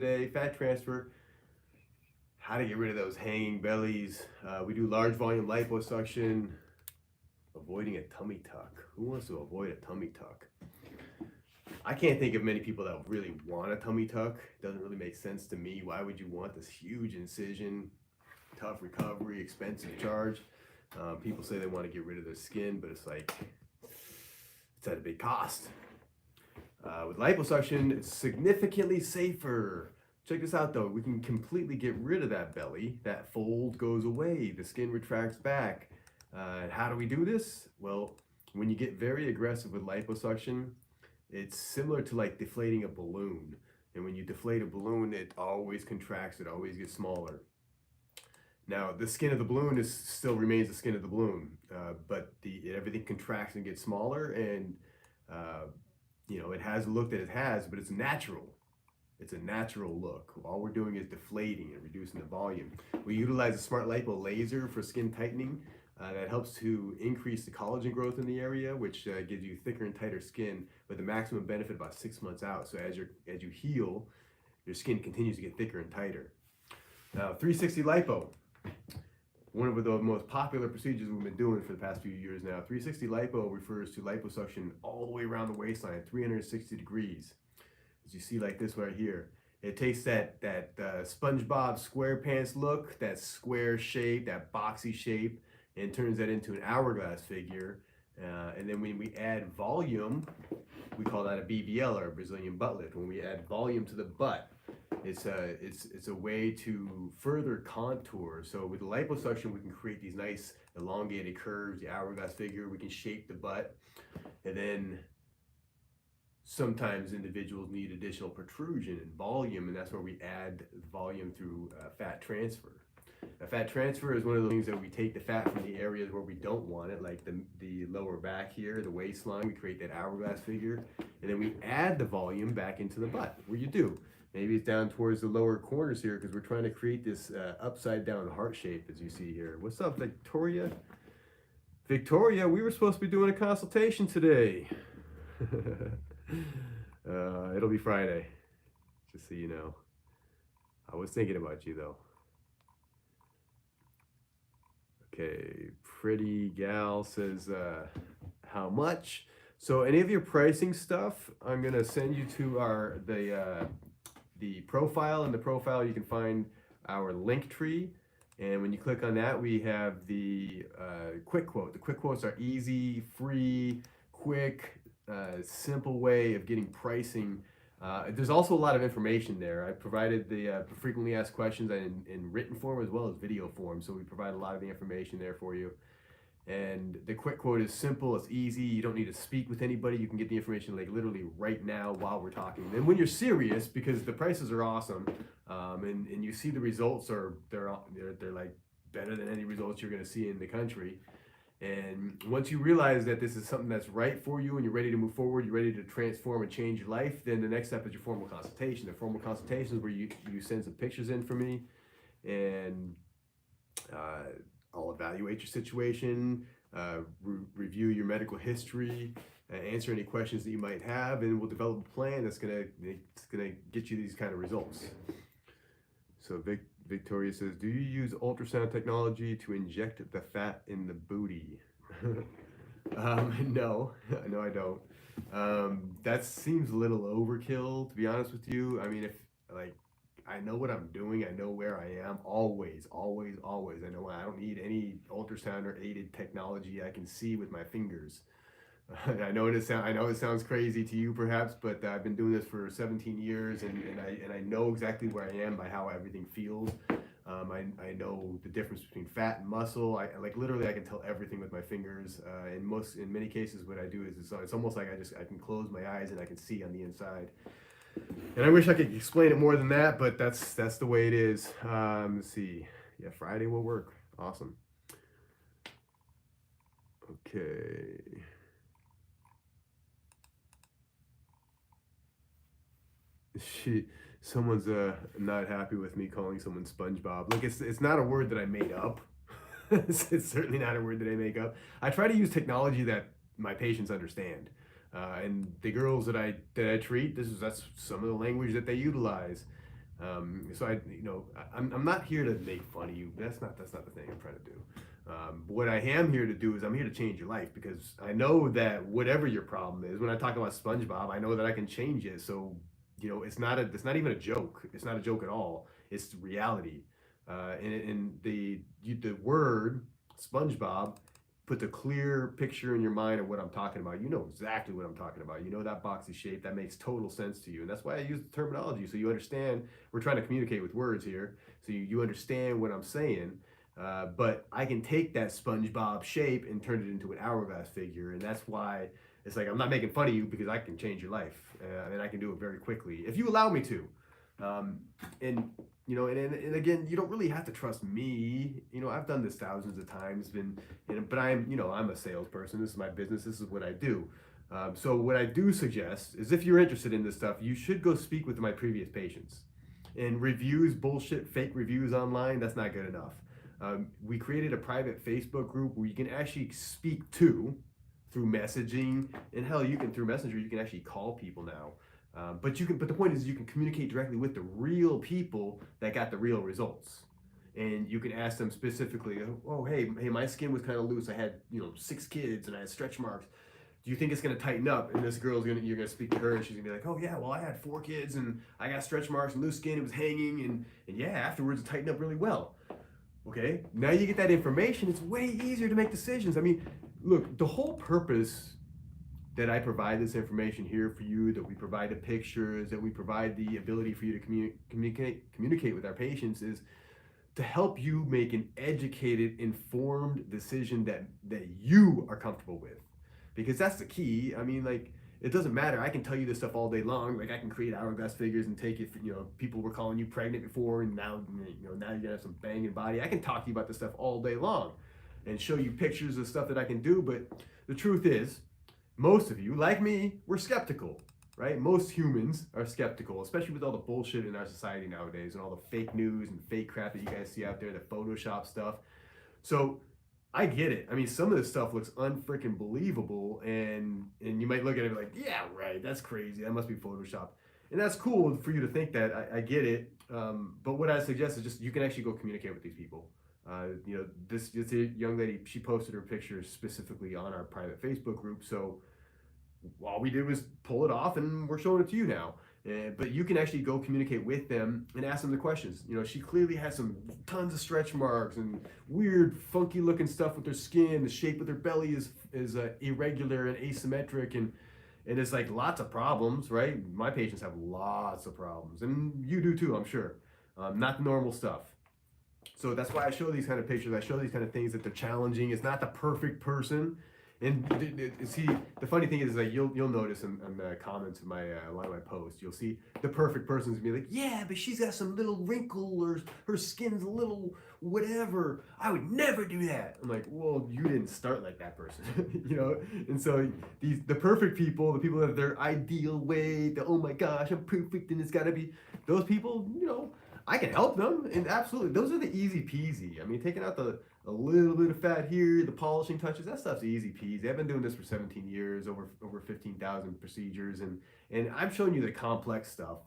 Today, fat transfer, how to get rid of those hanging bellies. We do large volume liposuction, avoiding a tummy tuck. Who wants to avoid a tummy tuck? I can't think of many people that really want a tummy tuck. It doesn't really make sense to me. Why would you want this huge incision, tough recovery, expensive charge? People say they want to get rid of their skin, but it's like, it's at a big cost. With liposuction, it's significantly safer. Check this out though, we can completely get rid of that belly. That fold goes away, the skin retracts back. And how do we do this? Well, when you get very aggressive with liposuction, it's similar to like deflating a balloon. And when you deflate a balloon, it always contracts, it always gets smaller. Now, the skin of the balloon still remains the skin of the balloon, but everything contracts and gets smaller, and it has a look that it has, but it's natural. It's a natural look. All we're doing is deflating and reducing the volume. We utilize a smart lipo laser for skin tightening. That helps to increase the collagen growth in the area, which gives you thicker and tighter skin with the maximum benefit about 6 months out. So as you heal, your skin continues to get thicker and tighter. Now, 360 lipo, one of the most popular procedures we've been doing for the past few years now. 360 lipo refers to liposuction all the way around the waistline, 360 degrees. As you see like this right here. It takes that SpongeBob SquarePants look, that square shape, that boxy shape, and turns that into an hourglass figure. And then when we add volume, we call that a BBL, or a Brazilian butt lift. When we add volume to the butt, it's a way to further contour. So with the liposuction, we can create these nice elongated curves, the hourglass figure. We can shape the butt, and then sometimes individuals need additional protrusion and volume, and that's where we add volume through fat transfer. Now, fat transfer is one of the things that we take the fat from the areas where we don't want it, like the lower back here, the waistline. We create that hourglass figure, and then we add the volume back into the butt, where you do. Maybe it's down towards the lower corners here, because we're trying to create this upside down heart shape, as you see here. What's up, Victoria? Victoria, we were supposed to be doing a consultation today. It'll be Friday, just so you know. I was thinking about you though. Okay, Pretty Gal says, how much? So any of your pricing stuff, I'm gonna send you to the profile. In the profile, you can find our link tree, and when you click on that, we have the quick quote. The quick quotes are easy, free, quick, simple way of getting pricing. There's also a lot of information there. I provided the frequently asked questions in written form as well as video form, so we provide a lot of the information there for you. And the quick quote is simple, it's easy, you don't need to speak with anybody, you can get the information like literally right now while we're talking. And when you're serious, because the prices are awesome, and you see the results they're like better than any results you're gonna see in the country. And once you realize that this is something that's right for you and you're ready to move forward, you're ready to transform and change your life, then the next step is your formal consultation. The formal consultation is where you send some pictures in for me, and I'll evaluate your situation, review your medical history, answer any questions that you might have, and we'll develop a plan that's gonna get you these kind of results. So Victoria says, do you use ultrasound technology to inject the fat in the booty? No, I don't. That seems a little overkill, to be honest with you. I mean, if like, I know what I'm doing, I know where I am, always. I know I don't need any ultrasound or aided technology. I can see with my fingers. I know it sounds crazy to you perhaps, but I've been doing this for 17 years, and I know exactly where I am by how everything feels. I know the difference between fat and muscle. I literally I can tell everything with my fingers. In many cases, what I do is it's almost like I can close my eyes and I can see on the inside. And I wish I could explain it more than that, but that's the way it is. Let's see. Yeah, Friday will work. Awesome. Okay. Someone's not happy with me calling someone SpongeBob. Look, it's not a word that I made up. It's certainly not a word that I make up. I try to use technology that my patients understand, and the girls that I treat, that's some of the language that they utilize. So I'm not here to make fun of you. That's not the thing I'm trying to do. What I am here to do is I'm here to change your life, because I know that whatever your problem is, when I talk about SpongeBob, I know that I can change it. So it's not even a joke. It's not a joke at all. It's reality. And the word SpongeBob puts a clear picture in your mind of what I'm talking about. You know exactly what I'm talking about. You know that boxy shape. That makes total sense to you. And that's why I use the terminology, so you understand. We're trying to communicate with words here. So you understand what I'm saying. But I can take that SpongeBob shape and turn it into an hourglass figure. And that's why it's like, I'm not making fun of you, because I can change your life. And I can do it very quickly, if you allow me to. Um, and and again, you don't really have to trust me. I've done this thousands of times, but I'm a salesperson. This is my business. This is what I do. So what I do suggest is, if you're interested in this stuff, you should go speak with my previous patients. And reviews, bullshit, fake reviews online, that's not good enough. We created a private Facebook group where you can actually speak to through messaging, and hell, you can through Messenger. You can actually call people now. But the point is, you can communicate directly with the real people that got the real results, and you can ask them specifically, oh, hey, my skin was kind of loose. I had 6 kids and I had stretch marks. Do you think it's gonna tighten up? And this you're gonna speak to her, and she's gonna be like, oh yeah, well, I had 4 kids and I got stretch marks and loose skin. It was hanging, and yeah, afterwards it tightened up really well. Okay, now you get that information. It's way easier to make decisions. I mean, look, the whole purpose that I provide this information here for you, that we provide the pictures, that we provide the ability for you to communicate with our patients, is to help you make an educated, informed decision that you are comfortable with. Because that's the key. I mean, like, it doesn't matter. I can tell you this stuff all day long. Like, I can create hourglass figures and take it. People were calling you pregnant before, and now you're gonna have some banging body. I can talk to you about this stuff all day long, and show you pictures of stuff that I can do. But the truth is, most of you, like me, we're skeptical, right? Most humans are skeptical, especially with all the bullshit in our society nowadays, and all the fake news and fake crap that you guys see out there, the Photoshop stuff. So I get it. I mean, some of this stuff looks unfreaking believable, and you might look at it like, yeah, right, that's crazy. That must be Photoshop. And that's cool for you to think that. I get it. But what I suggest is just, you can actually go communicate with these people. This young lady, she posted her pictures specifically on our private Facebook group. So all we did was pull it off, and we're showing it to you now. But you can actually go communicate with them and ask them the questions. She clearly has some tons of stretch marks and weird, funky looking stuff with her skin. The shape of her belly is irregular and asymmetric, and it's like lots of problems, right? My patients have lots of problems, and you do too, I'm sure. Not the normal stuff. So that's why I show these kind of pictures. I show these kind of things, that they're challenging. It's not the perfect person. And see, the funny thing is, like, you'll notice in the comments of a lot of my posts, you'll see the perfect person's gonna be like, yeah, but she's got some little wrinkle, or her skin's a little whatever. I would never do that. I'm like, well, you didn't start like that person, And so the perfect people, the people that are their ideal way, the oh my gosh, I'm perfect and it's gotta be, those people, I can help them, and absolutely, those are the easy peasy. I mean, taking out a little bit of fat here, the polishing touches, that stuff's easy peasy. I've been doing this for 17 years, over 15,000 procedures, and I'm showing you the complex stuff,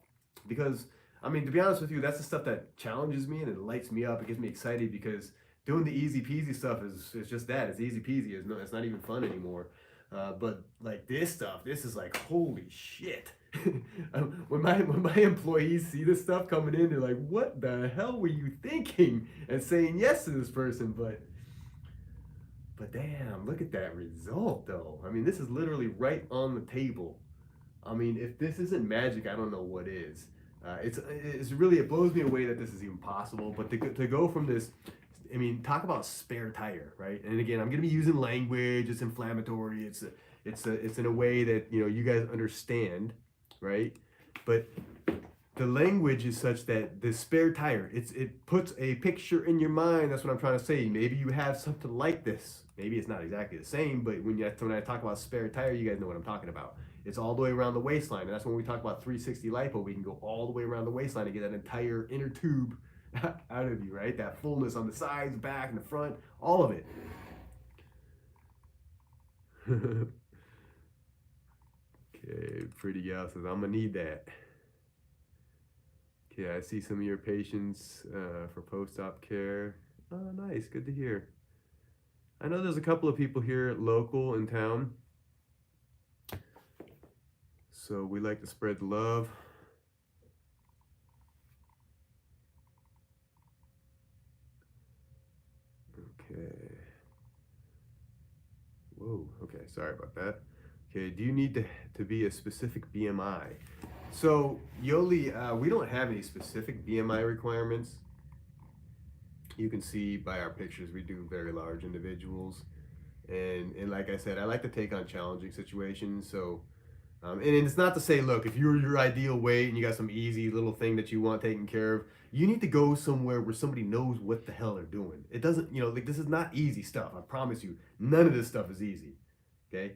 because, I mean, to be honest with you, that's the stuff that challenges me and it lights me up. It gets me excited, because doing the easy peasy stuff is just that. It's easy peasy. It's not even fun anymore. But like this stuff, this is like, holy shit. When my employees see this stuff coming in, they're like, what the hell were you thinking, and saying yes to this person? But damn, look at that result though. I mean, this is literally right on the table. I mean, if this isn't magic, I don't know what is. It's really, it blows me away that this is even possible. But to go from this, I mean, talk about spare tire, right? And again, I'm gonna be using language. It's inflammatory. It's in a way that you guys understand, right? But the language is such that the spare tire, it puts a picture in your mind. That's what I'm trying to say. Maybe you have something like this. Maybe it's not exactly the same, but when I talk about spare tire, you guys know what I'm talking about. It's all the way around the waistline, and that's when we talk about 360 lipo. We can go all the way around the waistline and get that entire inner tube out of you, right? That fullness on the sides, back, and the front, all of it. Okay, pretty gal says, I'm gonna need that. Okay, I see some of your patients for post-op care. Oh, nice. Good to hear. I know there's a couple of people here local in town, so we like to spread the love. Okay. Whoa. Okay, sorry about that. Okay, do you need to be a specific BMI? So, Yoli, we don't have any specific BMI requirements. You can see by our pictures, we do very large individuals. And like I said, I like to take on challenging situations. So, and it's not to say, look, if you're your ideal weight and you got some easy little thing that you want taken care of, you need to go somewhere where somebody knows what the hell they're doing. It doesn't, like this is not easy stuff. I promise you, none of this stuff is easy. Okay,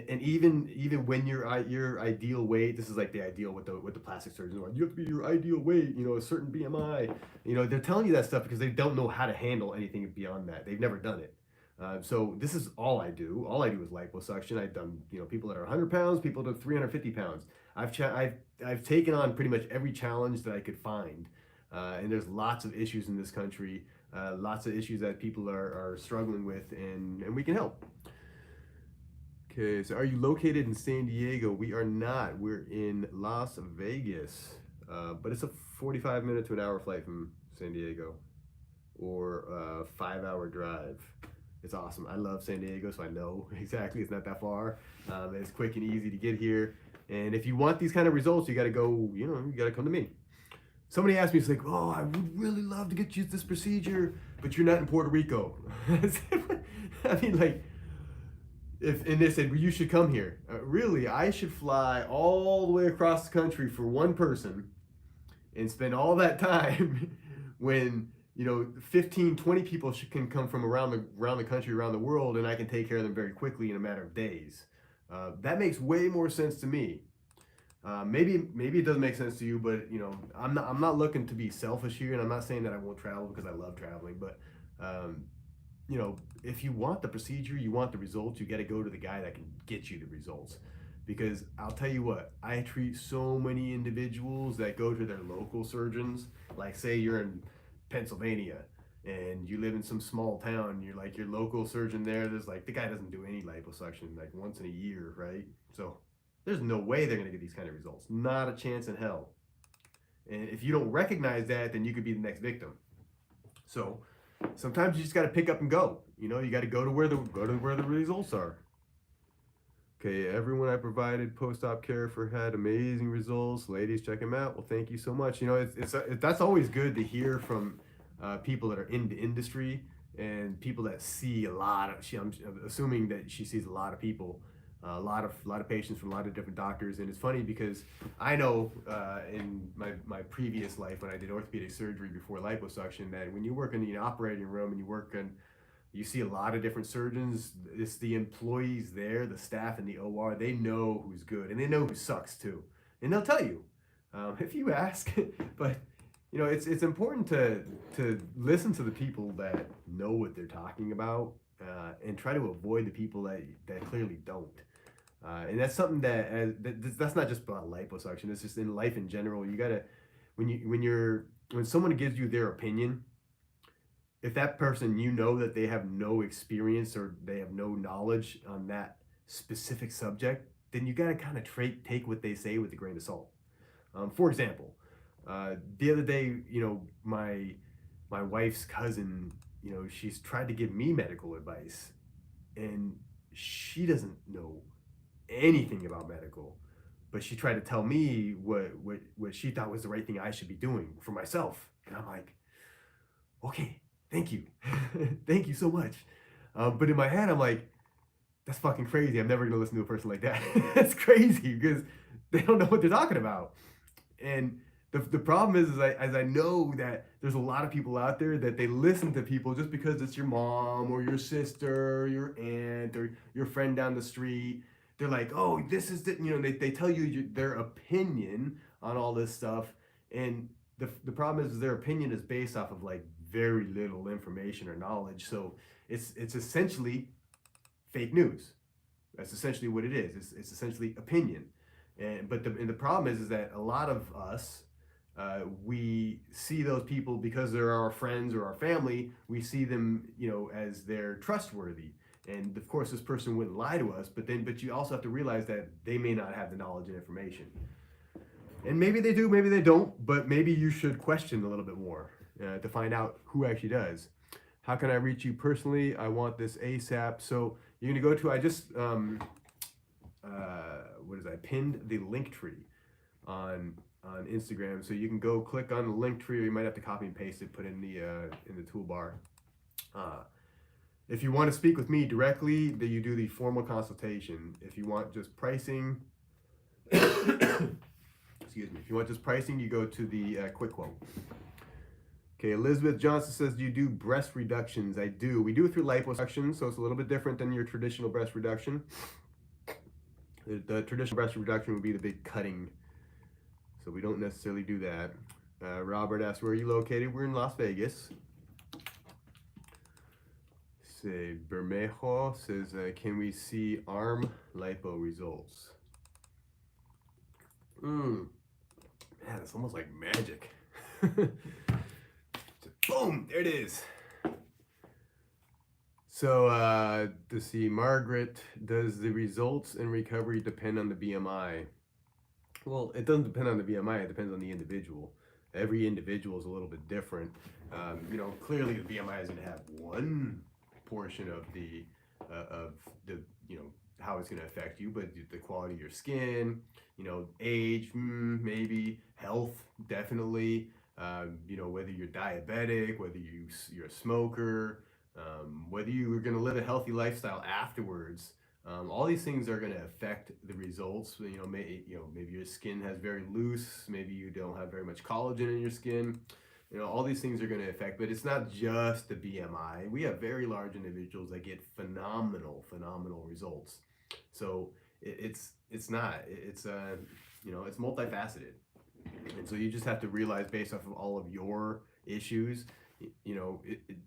and even when you're your ideal weight, this is like the ideal with the plastic surgeons. You have to be your ideal weight, a certain BMI. They're telling you that stuff because they don't know how to handle anything beyond that. They've never done it. So this is all I do. All I do is liposuction. I've done people that are 100 pounds, people that are 350 pounds. I've taken on pretty much every challenge that I could find, and there's lots of issues in this country, lots of issues that people are struggling with, and we can help. Okay, so are you located in San Diego? We are not. We're in Las Vegas, but it's a 45 minute to an hour flight from San Diego, or a 5 hour drive. It's awesome. I love San Diego, so I know exactly it's not that far. It's quick and easy to get here. And if you want these kind of results, you got to go, you got to come to me. Somebody asked me, it's like, oh, I would really love to get you this procedure, but you're not in Puerto Rico. I mean, like, and they said, well, you should come here. Really, I should fly all the way across the country for one person and spend all that time when 15, 20 people can come from around the country, around the world, and I can take care of them very quickly in a matter of days. That makes way more sense to me. Maybe it doesn't make sense to you, but I'm not looking to be selfish here, and I'm not saying that I won't travel because I love traveling, but if you want the procedure, you want the results, you got to go to the guy that can get you the results. Because I'll tell you what, I treat so many individuals that go to their local surgeons. Like, say you're in Pennsylvania and you live in some small town, you're like your local surgeon there's like, the guy doesn't do any liposuction like once in a year, right? So there's no way they're going to get these kind of results. Not a chance in hell. And if you don't recognize that, then you could be the next victim. So sometimes you just got to pick up and go. You got to go to where the results are. Okay, everyone I provided post-op care for had amazing results. Ladies, check them out. Well, thank you so much. That's always good to hear from people that are in the industry and people that see a lot of. I'm assuming that she sees a lot of people, a lot of patients from a lot of different doctors. And it's funny because I know in my previous life when I did orthopedic surgery before liposuction that when you work in the operating room and you see a lot of different surgeons. It's the employees there, the staff in the OR. They know who's good and they know who sucks too, and they'll tell you if you ask. But it's important to listen to the people that know what they're talking about and try to avoid the people that clearly don't. And that's something that's not just about liposuction. It's just in life in general. You gotta when someone gives you their opinion. If that person, that they have no experience or they have no knowledge on that specific subject, then you got to kind of take what they say with a grain of salt. For example, the other day, my wife's cousin, she's tried to give me medical advice, and she doesn't know anything about medical, but she tried to tell me what she thought was the right thing I should be doing for myself, and I'm like, okay. Thank you. Thank you so much. But in my head, I'm like, that's fucking crazy. I'm never going to listen to a person like that. That's crazy because they don't know what they're talking about. And the problem is I know that there's a lot of people out there that they listen to people just because it's your mom or your sister or your aunt or your friend down the street. They're like, oh, this is they tell you their opinion on all this stuff. And the problem is their opinion is based off of like very little information or knowledge. So it's essentially fake news. That's essentially what it is. It's essentially opinion. But the problem is that a lot of us we see those people because they're our friends or our family. We see them, as they're trustworthy. And of course, this person wouldn't lie to us. But you also have to realize that they may not have the knowledge and information. And maybe they do, maybe they don't. But maybe you should question a little bit more to find out who actually does. How can I reach you personally? I want this ASAP. So you're gonna go to. I just I pinned the link tree on Instagram, so you can go click on the link tree, or you might have to copy and paste it, put it in the toolbar. If you want to speak with me directly, then you do the formal consultation. If you want just pricing, excuse me. If you want just pricing, you go to the quick quote. Okay, Elizabeth Johnson says, do you do breast reductions? I do. We do it through liposuction, so it's a little bit different than your traditional breast reduction. The traditional breast reduction would be the big cutting, so we don't necessarily do that. Robert asks, where are you located? We're in Las Vegas. Say Bermejo says, can we see arm lipo results? Man, it's almost like magic. Boom, there it is. So to see Margaret, does the results and recovery depend on the BMI? Well, it doesn't depend on the BMI, it depends on the individual. Every individual is a little bit different. Clearly the BMI is going to have one portion of the how it's going to affect you, but the quality of your skin, age, maybe, health, definitely, whether you're diabetic, whether you're a smoker, whether you're going to live a healthy lifestyle afterwards. All these things are going to affect the results. Maybe your skin has very loose, maybe you don't have very much collagen in your skin. All these things are going to affect, but it's not just the BMI. We have very large individuals that get phenomenal results. So it's multifaceted. And so you just have to realize, based off of all of your issues,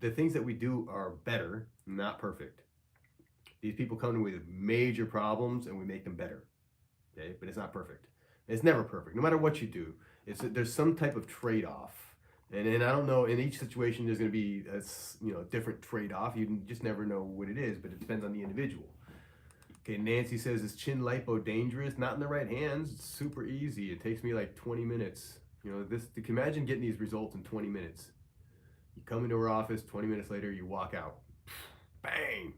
the things that we do are better, not perfect. These people come in with major problems and we make them better. Okay, but it's not perfect. It's never perfect. No matter what you do, there's some type of trade-off. And I don't know, in each situation there's going to be a different trade-off. You just never know what it is, but it depends on the individual. Okay, Nancy says, is chin lipo dangerous? Not in the right hands. It's super easy. It takes me like 20 minutes. You can imagine getting these results in 20 minutes. You come into her office, 20 minutes later, you walk out. Bang!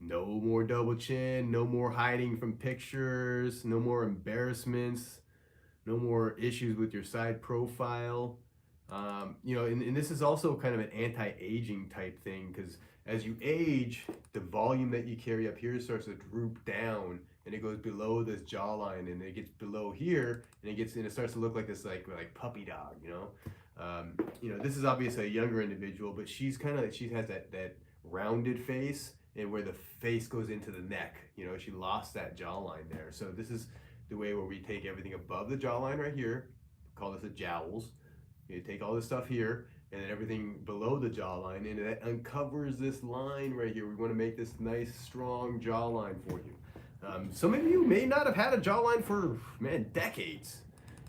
No more double chin, no more hiding from pictures, no more embarrassments, no more issues with your side profile. And this is also kind of an anti-aging type thing, because as you age, the volume that you carry up here starts to droop down, and it goes below this jawline, and it gets below here, and it starts to look like this like puppy dog. This is obviously a younger individual, but she has that rounded face, and where the face goes into the neck. She lost that jawline there. So this is the way where we take everything above the jawline right here, call this the jowls. You take all this stuff here, and then everything below the jawline, and it uncovers this line right here. We want to make this nice, strong jawline for you. Some of you may not have had a jawline for, decades.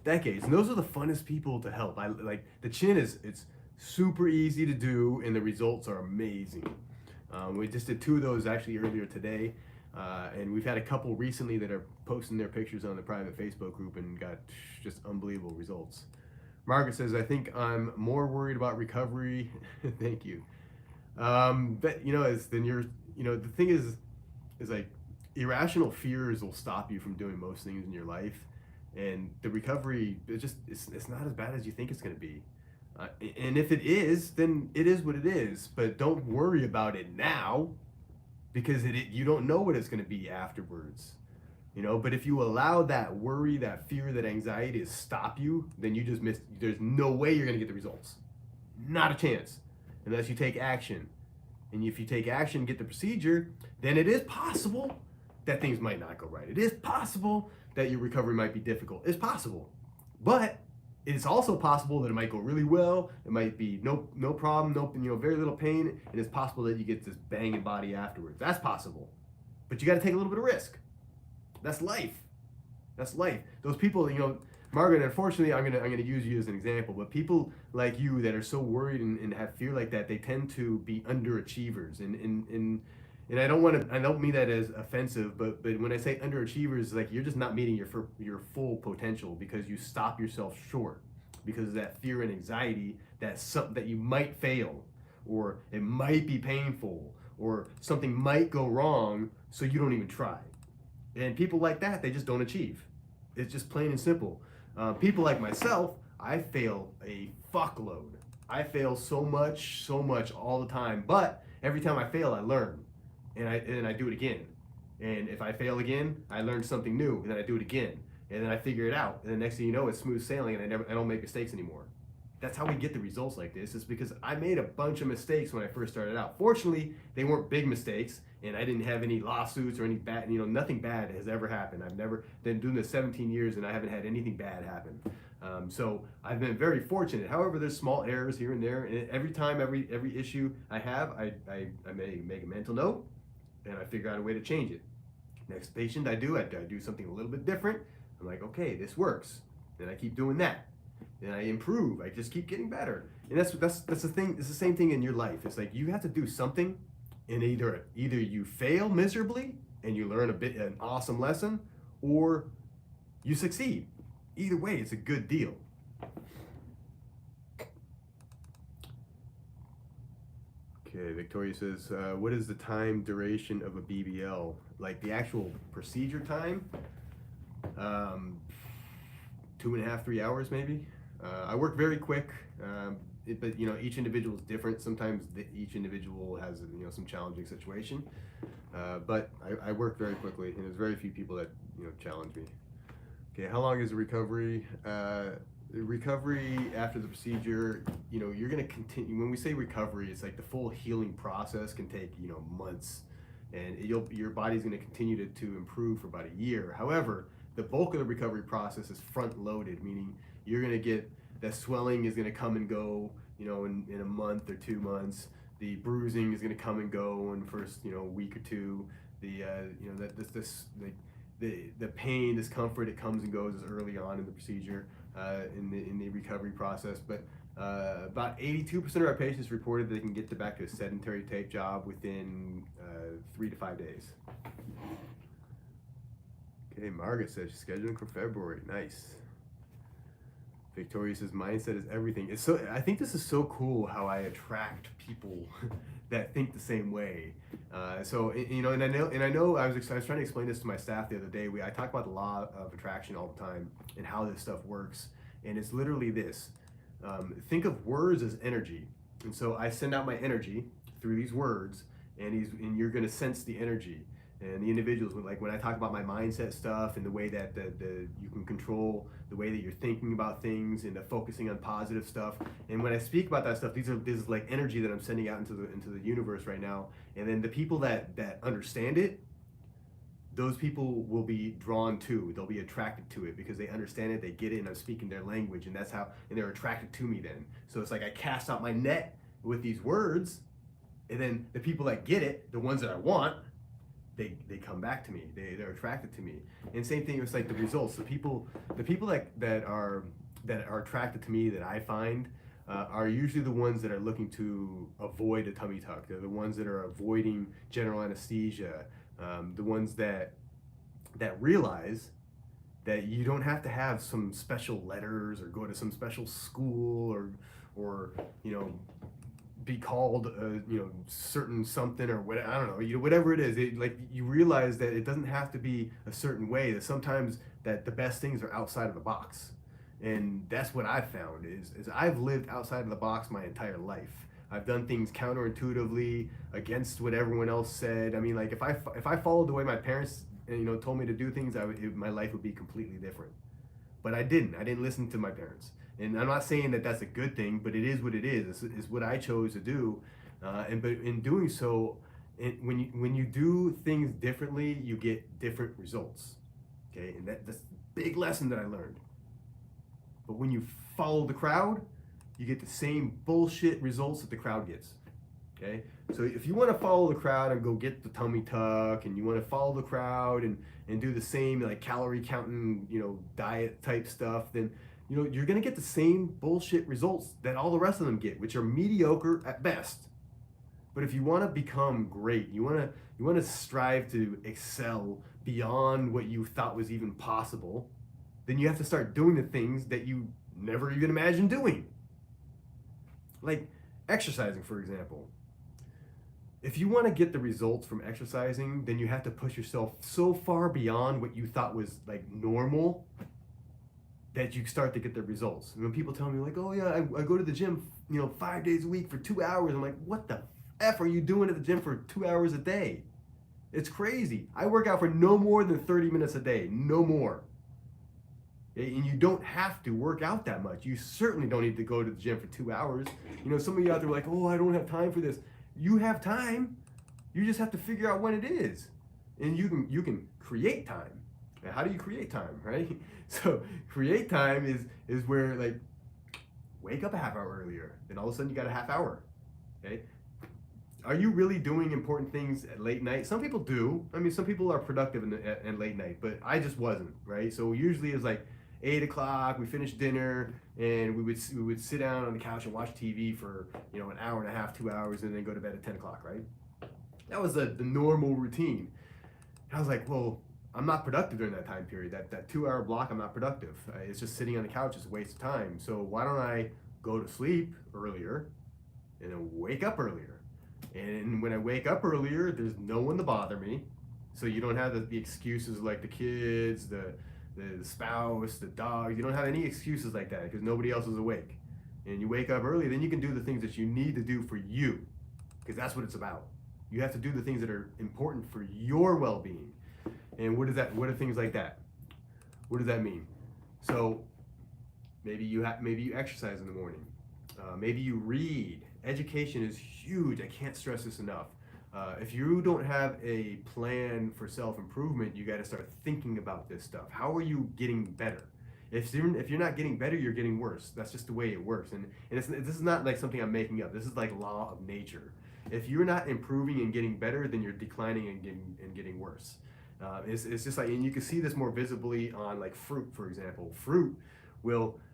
And those are the funnest people to help. The chin it's super easy to do, and the results are amazing. We just did 2 of those actually earlier today, and we've had a couple recently that are posting their pictures on the private Facebook group and got just unbelievable results. Margaret says, I think I'm more worried about recovery. Thank you. The thing is like irrational fears will stop you from doing most things in your life, and the recovery it's not as bad as you think it's going to be. And if it is, then it is what it is. But don't worry about it now, because you don't know what it's going to be afterwards. But if you allow that worry, that fear, that anxiety to stop you, then you just miss. There's no way you're going to get the results. Not a chance, unless you take action. And if you take action, get the procedure, then it is possible that things might not go right. It is possible that your recovery might be difficult. It's possible. But it's also possible that it might go really well. It might be no problem, very little pain, and it's possible that you get this banging body afterwards. That's possible. But you got to take a little bit of risk. That's life. Those people, Margaret, unfortunately, I'm gonna use you as an example, but people like you that are so worried and have fear like that, they tend to be underachievers, and I don't mean that as offensive, but when I say underachievers, like you're just not meeting your full potential because you stop yourself short because of that fear and anxiety that something that you might fail, or it might be painful, or something might go wrong, so you don't even try. And people like that, they just don't achieve. It's just plain and simple. People like myself, I fail a fuckload. I fail so much all the time. But every time I fail, I learn, and I do it again. And if I fail again, I learn something new, and then I do it again, and then I figure it out. And the next thing you know, it's smooth sailing, and I don't make mistakes anymore. That's how we get the results like this. Is because I made a bunch of mistakes when I first started out. Fortunately, they weren't big mistakes, and I didn't have any lawsuits or any bad. Nothing bad has ever happened. I've never been doing this 17 years, and I haven't had anything bad happen. So I've been very fortunate. However, there's small errors here and there, and every time, every issue I have, I make a mental note, and I figure out a way to change it. Next patient I do something a little bit different. I'm like, okay, this works. Then I keep doing that. Then I improve. I just keep getting better. And that's the thing. It's the same thing in your life. It's like you have to do something, and either you fail miserably and you learn an awesome lesson, or you succeed. Either way, it's a good deal. Okay, Victoria says, what is the time duration of a BBL? Like the actual procedure time? 2.5, 3 hours maybe. I work very quick, but each individual is different. Sometimes each individual has some challenging situation, but I work very quickly, and there's very few people that challenge me. Okay, how long is the recovery? The recovery after the procedure, you're gonna continue. When we say recovery, it's like the full healing process can take months, and your body's gonna continue to improve for about a year. However, the bulk of the recovery process is front loaded, meaning you're gonna get that swelling is gonna come and go, in a month or 2 months. The bruising is gonna come and go in the first, week or two. The the pain, discomfort, it comes and goes as early on in the procedure, in the recovery process. But about 82% of our patients reported they can get back to a sedentary type job within 3 to 5 days. Okay, Margaret says she's scheduling for February. Nice. Victoria says mindset is everything. I think this is so cool how I attract people that think the same way. And I know I was trying to explain this to my staff the other day. I talk about the law of attraction all the time and how this stuff works, and it's literally this. Think of words as energy, and so I send out my energy through these words, and you're going to sense the energy. And the individuals, like when I talk about my mindset stuff and the way that you can control the way that you're thinking about things and the focusing on positive stuff. And when I speak about that stuff, this is like energy that I'm sending out into the universe right now. And then the people that understand it, those people will be drawn to. They'll be attracted to it because they understand it, they get it, and I'm speaking their language, and they're attracted to me then. So it's like I cast out my net with these words, and then the people that get it, the ones that I want, they come back to me. They're attracted to me. And same thing, it's like the results. The people that are attracted to me that I find are usually the ones that are looking to avoid a tummy tuck. They're the ones that are avoiding general anesthesia. The ones that realize that you don't have to have some special letters or go to some special school or be called certain something or whatever. I don't know, whatever it is. You realize that it doesn't have to be a certain way. That sometimes that the best things are outside of the box, and that's what I've found is I've lived outside of the box my entire life. I've done things counterintuitively against what everyone else said. I mean, like if I followed the way my parents told me to do things, my life would be completely different. But I didn't listen to my parents. And I'm not saying that that's a good thing, but it is what it is. It's what I chose to do, but in doing so, when you do things differently, you get different results. Okay, and that's a big lesson that I learned. But when you follow the crowd, you get the same bullshit results that the crowd gets. Okay, so if you want to follow the crowd and go get the tummy tuck, and you want to follow the crowd and do the same like calorie counting, diet type stuff, then you're gonna get the same bullshit results that all the rest of them get, which are mediocre at best. But if you want to become great, you want to strive to excel beyond what you thought was even possible, then you have to start doing the things that you never even imagined doing. Like exercising, for example. If you want to get the results from exercising, then you have to push yourself so far beyond what you thought was like normal that you start to get the results. And when people tell me like, oh yeah, I go to the gym, 5 days a week for 2 hours, I'm like, what the F are you doing at the gym for 2 hours a day? It's crazy. I work out for no more than 30 minutes a day, no more. And you don't have to work out that much. You certainly don't need to go to the gym for 2 hours. Some of you out there are like, oh, I don't have time for this. You have time. You just have to figure out when it is. And you can create time. Now, how do you create time, right? So create time is where like wake up a half hour earlier. Then all of a sudden you got a half hour. Okay? Are you really doing important things at late night? Some people do. I mean, some people are productive at late night, but I just wasn't, right? So usually it's like 8 o'clock, we finished dinner, and we would sit down on the couch and watch TV for an hour and a half, 2 hours, and then go to bed at 10 o'clock, right? That was the normal routine. And I was like, well, I'm not productive during that time period. That 2 hour block, I'm not productive. It's just sitting on the couch is a waste of time. So why don't I go to sleep earlier and then wake up earlier? And when I wake up earlier, there's no one to bother me. So you don't have the excuses like the kids, the spouse, the dog. You don't have any excuses like that because nobody else is awake. And you wake up early, then you can do the things that you need to do for you, because that's what it's about. You have to do the things that are important for your well-being. And what are things like that? What does that mean? So maybe you exercise in the morning. Maybe you read. Education is huge. I can't stress this enough. If you don't have a plan for self-improvement, you got to start thinking about this stuff. How are you getting better? If you're not getting better, you're getting worse. That's just the way it works. And this is not like something I'm making up. This is like law of nature. If you're not improving and getting better, then you're declining and getting worse. It's just like, and you can see this more visibly on like fruit, for example. Fruit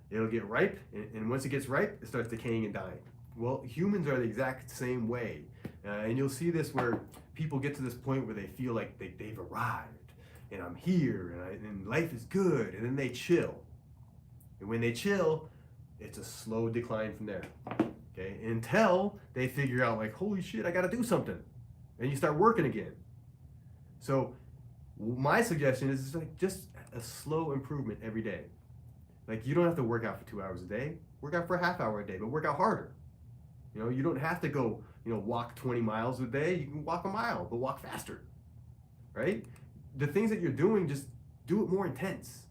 it'll get ripe, and once it gets ripe, it starts decaying and dying. Well, humans are the exact same way. And you'll see this where people get to this point where they feel like they've arrived, and I'm here, and life is good, and then they chill. And when they chill, it's a slow decline from there. Okay, until they figure out like, holy shit, I gotta do something. And you start working again. So my suggestion is like just a slow improvement every day. Like you don't have to work out for 2 hours a day. Work out for a half hour a day, but work out harder. You don't have to go, walk 20 miles a day. You can walk a mile, but walk faster, right? The things that you're doing, just do it more intense.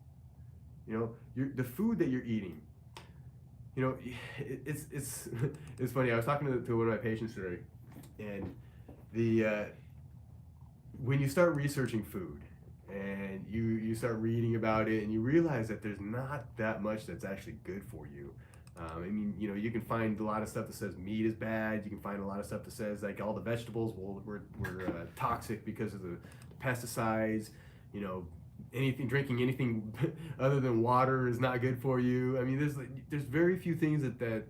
The food that you're eating. It's funny. I was talking to one of my patients today, and when you start researching food and you start reading about it and you realize that there's not that much that's actually good for you. You can find a lot of stuff that says meat is bad. You can find a lot of stuff that says like all the vegetables were toxic because of the pesticides. Drinking anything other than water is not good for you. I mean, there's very few things that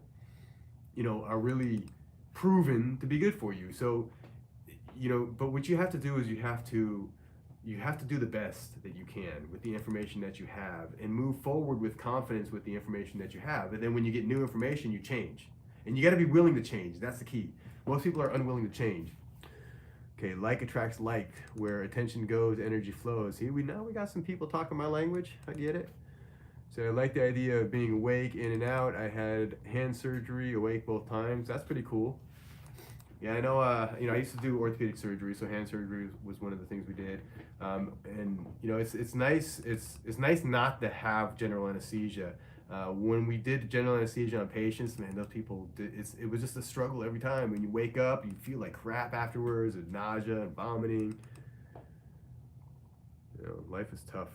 are really proven to be good for you. So, but what you have to do is you have to do the best that you can with the information that you have and move forward with confidence with the information that you have. And then when you get new information, you change. And you got to be willing to change. That's the key. Most people are unwilling to change. Okay, like attracts like. Where attention goes, energy flows. See, we got some people talking my language. I get it. So I like the idea of being awake, in and out. I had hand surgery, awake both times. That's pretty cool. Yeah, I know. I used to do orthopedic surgery, so hand surgery was one of the things we did. It's nice. It's nice not to have general anesthesia. When we did general anesthesia on patients, man, those people it was just a struggle every time. When you wake up, you feel like crap afterwards, and nausea and vomiting. Life is tough.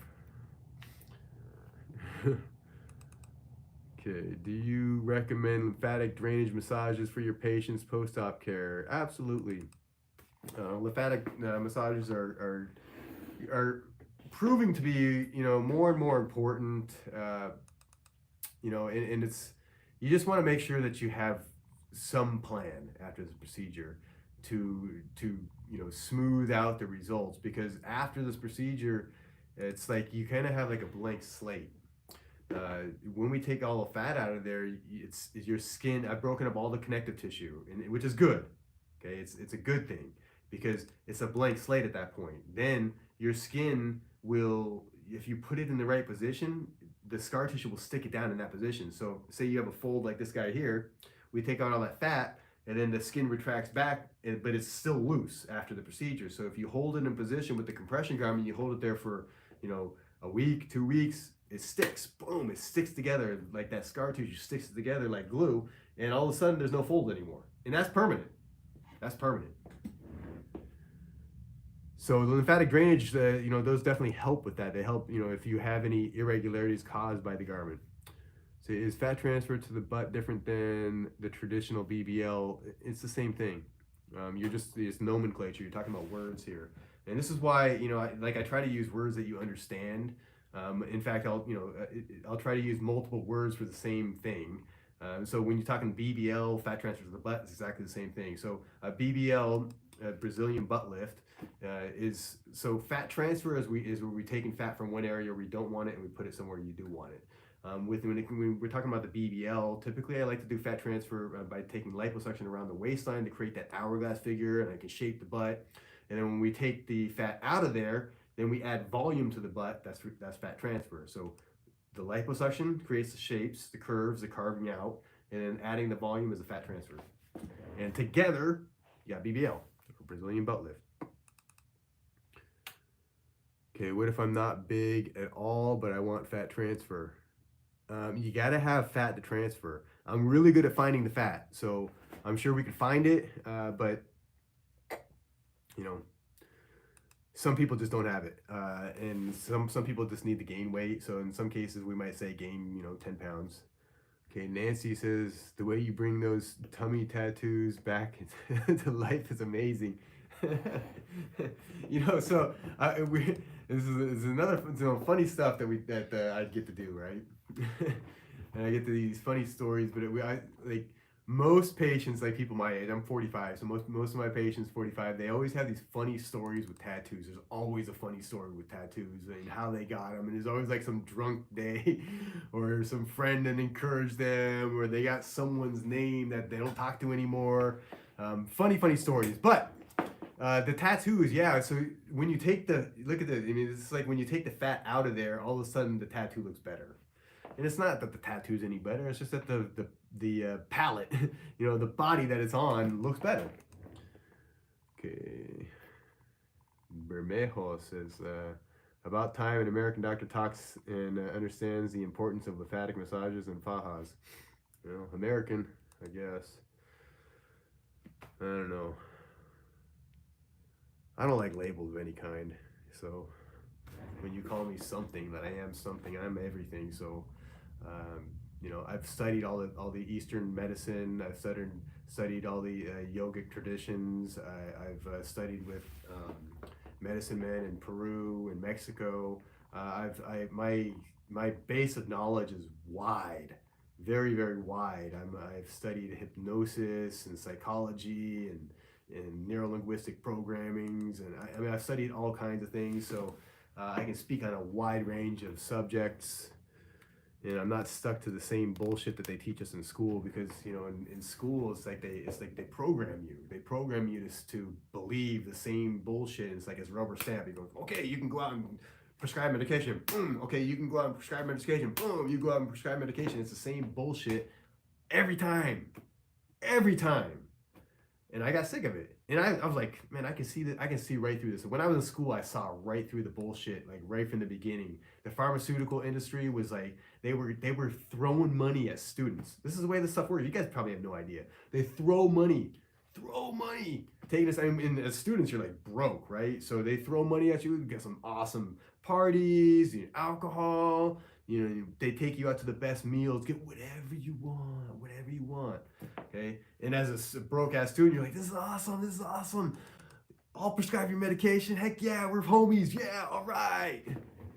Okay, do you recommend lymphatic drainage massages for your patients post-op care? Absolutely. Lymphatic massages are proving to be, more and more important. And it's, you just want to make sure that you have some plan after the procedure to smooth out the results, because after this procedure, it's like you kind of have like a blank slate. When we take all the fat out of there, it's your skin. I've broken up all the connective tissue, which is good. Okay, it's a good thing because it's a blank slate at that point. Then your skin will, if you put it in the right position, the scar tissue will stick it down in that position. So, say you have a fold like this guy here, we take out all that fat, and then the skin retracts back, but it's still loose after the procedure. So, if you hold it in position with the compression garment, you hold it there for, a week, 2 weeks, it sticks. Boom, it sticks together like that scar tissue sticks together like glue, and all of a sudden there's no fold anymore, and that's permanent. That's permanent. So the lymphatic drainage, those definitely help with that. They help, if you have any irregularities caused by the garment. So is fat transfer to the butt different than the traditional BBL? It's the same thing. It's nomenclature. You're talking about words here, and this is why I try to use words that you understand. In fact, I'll try to use multiple words for the same thing. So when you're talking BBL, fat transfer to the butt, it's exactly the same thing. So BBL, Brazilian butt lift, is so fat transfer is where we're taking fat from one area where we don't want it and we put it somewhere you do want it. When we're talking about the BBL, typically I like to do fat transfer by taking liposuction around the waistline to create that hourglass figure, and I can shape the butt. And then when we take the fat out of there, then we add volume to the butt. That's fat transfer. So the liposuction creates the shapes, the curves, the carving out, and then adding the volume is a fat transfer. And together, you got BBL, Brazilian butt lift. Okay, what if I'm not big at all, but I want fat transfer? You gotta have fat to transfer. I'm really good at finding the fat, so I'm sure we could find it, but some people just don't have it, and some people just need to gain weight. So in some cases, we might say gain 10 pounds. Okay, Nancy says the way you bring those tummy tattoos back to life is amazing. So this is another funny stuff that I get to do, right? And I get to these funny stories, but most patients, like people my age, I'm 45, so most of my patients 45, they always have these funny stories with tattoos. There's always a funny story with tattoos and how they got them, and there's always like some drunk day or some friend that encouraged them, or they got someone's name that they don't talk to anymore. Funny stories, but the tattoos, yeah. So when you take it's like when you take the fat out of there, all of a sudden the tattoo looks better. And it's not that the tattoo's any better. It's just that the palette, the body that it's on looks better. Okay. Bermejo says, about time an American doctor talks and understands the importance of lymphatic massages and fajas. American, I guess. I don't know. I don't like labels of any kind. So when you call me something, that I am something, I'm everything. So I've studied all the Eastern medicine. I've studied all the yogic traditions. I've studied with medicine men in Peru and Mexico. My base of knowledge is wide, very very wide. I've studied hypnosis and psychology and neuro-linguistic programmings, and I've studied all kinds of things. So I can speak on a wide range of subjects. And I'm not stuck to the same bullshit that they teach us in school, because in school it's like they program you. They program you to believe the same bullshit. It's like it's rubber stamp. You go, okay, you can go out and prescribe medication. Okay, you can go out and prescribe medication. You go out and prescribe medication. It's the same bullshit every time, and I got sick of it. And I was like, man, I can see right through this. When I was in school, I saw right through the bullshit, like right from the beginning. The pharmaceutical industry was like, they were throwing money at students. This is the way this stuff works. You guys probably have no idea. They throw money. Taking this, and as students, you're like broke, right? So they throw money at you. You get some awesome parties, alcohol, You know, they take you out to the best meals, get whatever you want, whatever you want. Okay. And as a broke ass student, you're like, this is awesome. This is awesome. I'll prescribe your medication. Heck yeah, we're homies. Yeah, all right.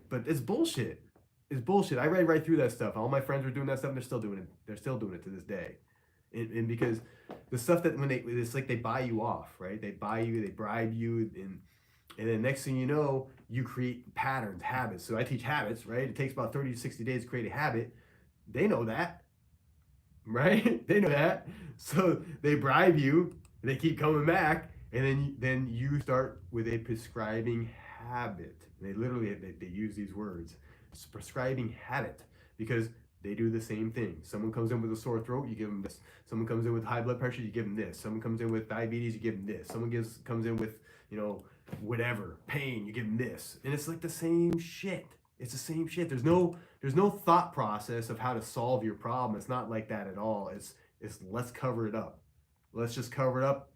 But it's bullshit. It's bullshit. I read right through that stuff. All my friends were doing that stuff, and they're still doing it. They're still doing it to this day. And because the stuff that it's like they buy you off, right? They buy you, they bribe you, and then next thing you know, you create patterns, habits. So I teach habits, right? It takes about 30 to 60 days to create a habit. They know that, right? They know that. So they bribe you, and they keep coming back, and then you start with a prescribing habit. And they use these words. It's a prescribing habit because they do the same thing. Someone comes in with a sore throat, you give them this. Someone comes in with high blood pressure, you give them this. Someone comes in with diabetes, you give them this. Someone comes in with, whatever, pain, you give them this. And it's like the same shit. It's the same shit. There's no thought process of how to solve your problem. It's not like that at all. It's let's cover it up. Let's just cover it up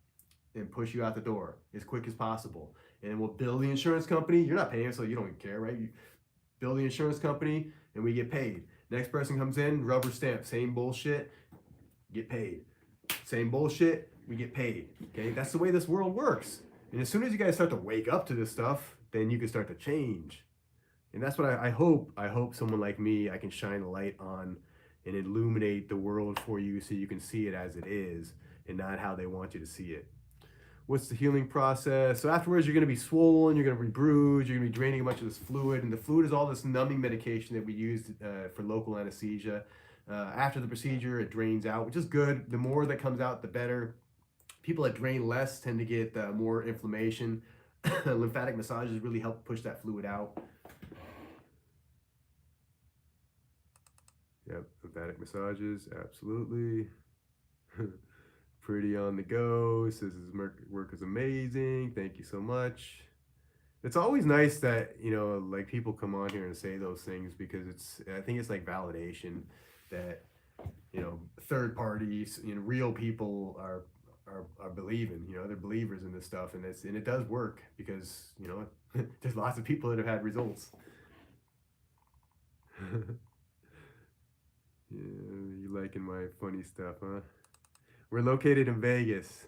and push you out the door as quick as possible. And we'll bill the insurance company. You're not paying, so you don't care, right? You bill the insurance company and we get paid. Next person comes in, rubber stamp, same bullshit, get paid. Same bullshit, we get paid. Okay, that's the way this world works. And as soon as you guys start to wake up to this stuff, then you can start to change. And that's what I hope. I hope someone like me, I can shine a light on and illuminate the world for you so you can see it as it is and not how they want you to see it. What's the healing process? So afterwards, you're going to be swollen, you're going to be bruised, you're going to be draining a bunch of this fluid. And the fluid is all this numbing medication that we use for local anesthesia. After the procedure, it drains out, which is good. The more that comes out, the better. People that drain less tend to get more inflammation. Lymphatic massages really help push that fluid out. Yep, lymphatic massages, absolutely. Pretty on the go. Says his work is amazing. Thank you so much. It's always nice that, like people come on here and say those things because I think it's like validation that, third parties, real people are believing, they're believers in this stuff, and it does work because, there's lots of people that have had results. Yeah, you liking my funny stuff, huh? We're located in Vegas.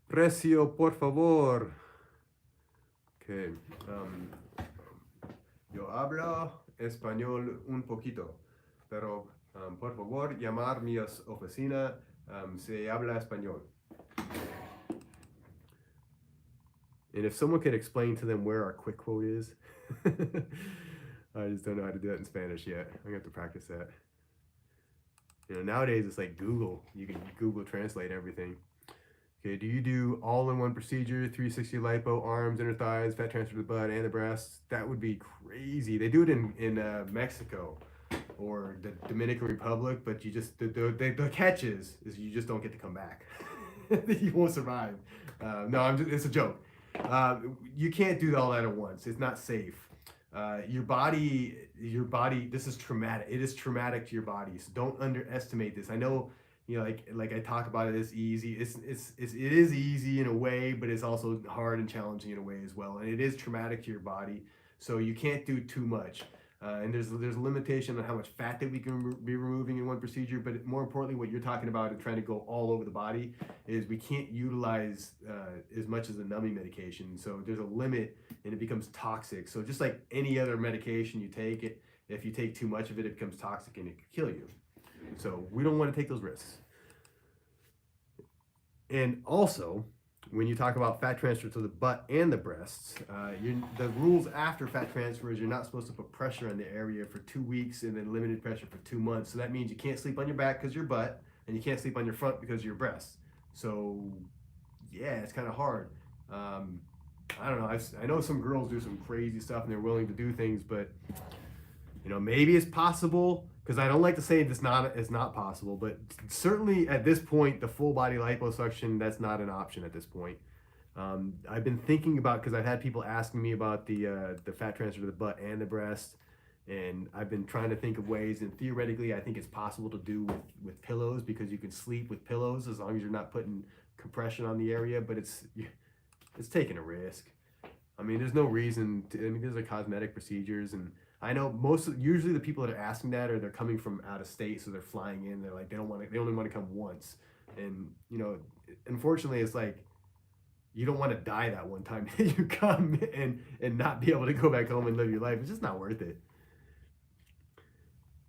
Precio, por favor. Okay. Yo hablo español un poquito, pero por favor llamar mi oficina. Se habla español. And if someone could explain to them where our quick quote is, I just don't know how to do that in Spanish yet. I'm gonna have to practice that. Nowadays it's like Google. You can Google translate everything. Okay, do you do all-in-one procedure, 360 lipo, arms, inner thighs, fat transfer to the butt and the breasts? That would be crazy. They do it in Mexico or the Dominican Republic, but you just the catch is you just don't get to come back. You won't survive. No, it's a joke. You can't do all that at once. It's not safe. Your body, this is traumatic. It is traumatic to your body. So don't underestimate this. I know, like I talk about it, it's easy. It is easy in a way, but it's also hard and challenging in a way as well. And it is traumatic to your body. So you can't do too much. And there's a limitation on how much fat that we can be removing in one procedure, but more importantly, what you're talking about and trying to go all over the body is we can't utilize as much as the numbing medication. So there's a limit and it becomes toxic. So just like any other medication you take, if you take too much of it, it becomes toxic and it could kill you. So we don't want to take those risks. And also, when you talk about fat transfer to the butt and the breasts, the rules after fat transfer is you're not supposed to put pressure on the area for 2 weeks and then limited pressure for 2 months. So that means you can't sleep on your back because your butt, and you can't sleep on your front because of your breasts. So yeah, it's kind of hard. I don't know. I know some girls do some crazy stuff and they're willing to do things, but maybe it's possible. Because I don't like to say it's not possible, but certainly at this point, the full body liposuction, that's not an option at this point. I've been thinking about, because I've had people asking me about the fat transfer to the butt and the breast, and I've been trying to think of ways, and theoretically I think it's possible to do with pillows, because you can sleep with pillows as long as you're not putting compression on the area, but it's taking a risk. I mean, there's no reason to, these are cosmetic procedures, and I know usually the people that are asking that are they're coming from out of state, so they're flying in. They're like they only want to come once, and unfortunately, it's like you don't want to die that one time you come and not be able to go back home and live your life. It's just not worth it.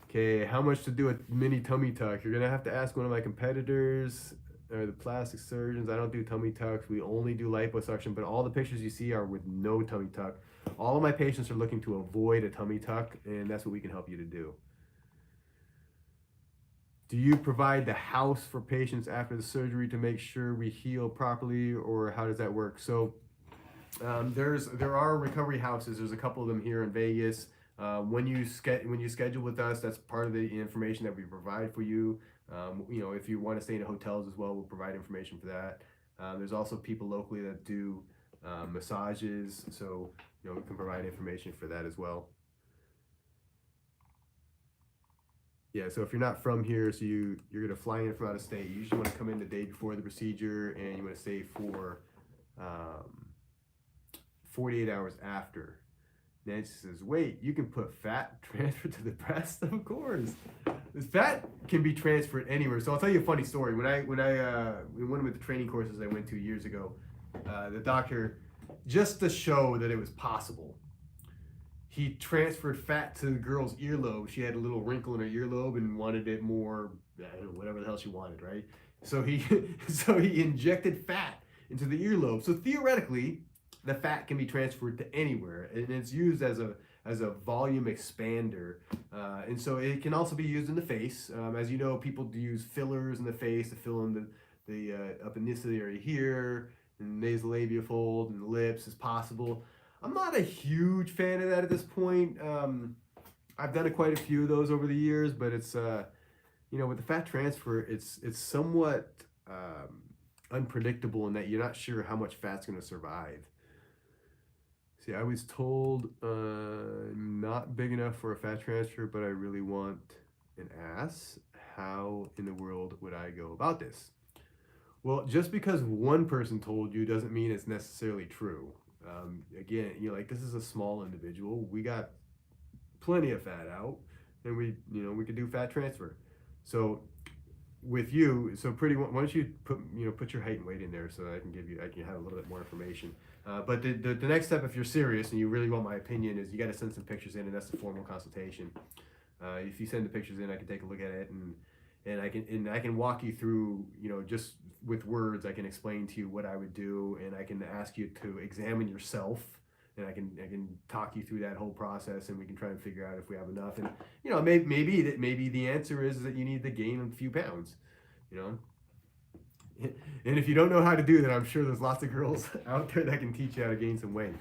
Okay, how much to do a mini tummy tuck? You're gonna have to ask one of my competitors or the plastic surgeons. I don't do tummy tucks. We only do liposuction, but all the pictures you see are with no tummy tuck. All of my patients are looking to avoid a tummy tuck, and that's what we can help you to do. Do you provide the house for patients after the surgery to make sure we heal properly, or how does that work? So there are recovery houses. There's a couple of them here in Vegas. When you schedule with us, that's part of the information that we provide for you. If you want to stay in hotels as well, we'll provide information for that. There's also people locally that do massages, so we can provide information for that as well. Yeah, so if you're not from here, so you're gonna fly in from out of state, you usually want to come in the day before the procedure, and you want to stay for 48 hours after. Nancy says, wait, you can put fat transfer to the breast? Of course. This fat can be transferred anywhere. So I'll tell you a funny story. When I in one of the training courses I went to years ago, the doctor, just to show that it was possible, he transferred fat to the girl's earlobe. She had a little wrinkle in her earlobe and wanted it more, I don't know, whatever the hell she wanted, right? So he injected fat into the earlobe. So theoretically, the fat can be transferred to anywhere, and it's used as a volume expander, and so it can also be used in the face. As you know, people do use fillers in the face to fill in the up in this area here, and nasolabial fold, and the lips is possible. I'm not a huge fan of that at this point. I've done quite a few of those over the years, but it's with the fat transfer, it's somewhat unpredictable in that you're not sure how much fat's going to survive. See, I was told I'm not big enough for a fat transfer, but I really want an ass. How in the world would I go about this? Well, just because one person told you doesn't mean it's necessarily true. Again, this is a small individual. We got plenty of fat out, and we could do fat transfer. So with you, why don't you put your height and weight in there so that I can have a little bit more information. But the next step, if you're serious and you really want my opinion, is you got to send some pictures in, and that's the formal consultation. If you send the pictures in, I can take a look at it, and I can walk you through, just with words, I can explain to you what I would do, and I can ask you to examine yourself, and I can talk you through that whole process, and we can try and figure out if we have enough. And maybe the answer is that you need to gain a few pounds, And if you don't know how to do that, I'm sure there's lots of girls out there that can teach you how to gain some weight.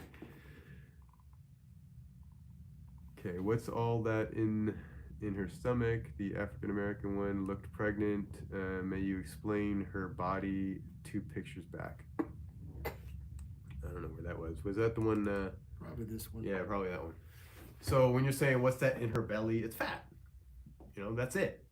Okay, what's all that in her stomach? The African American one looked pregnant. May you explain her body 2 pictures back? I don't know where that was. Was that the one? Probably this one. Yeah, probably that one. So when you're saying what's that in her belly, it's fat. That's it.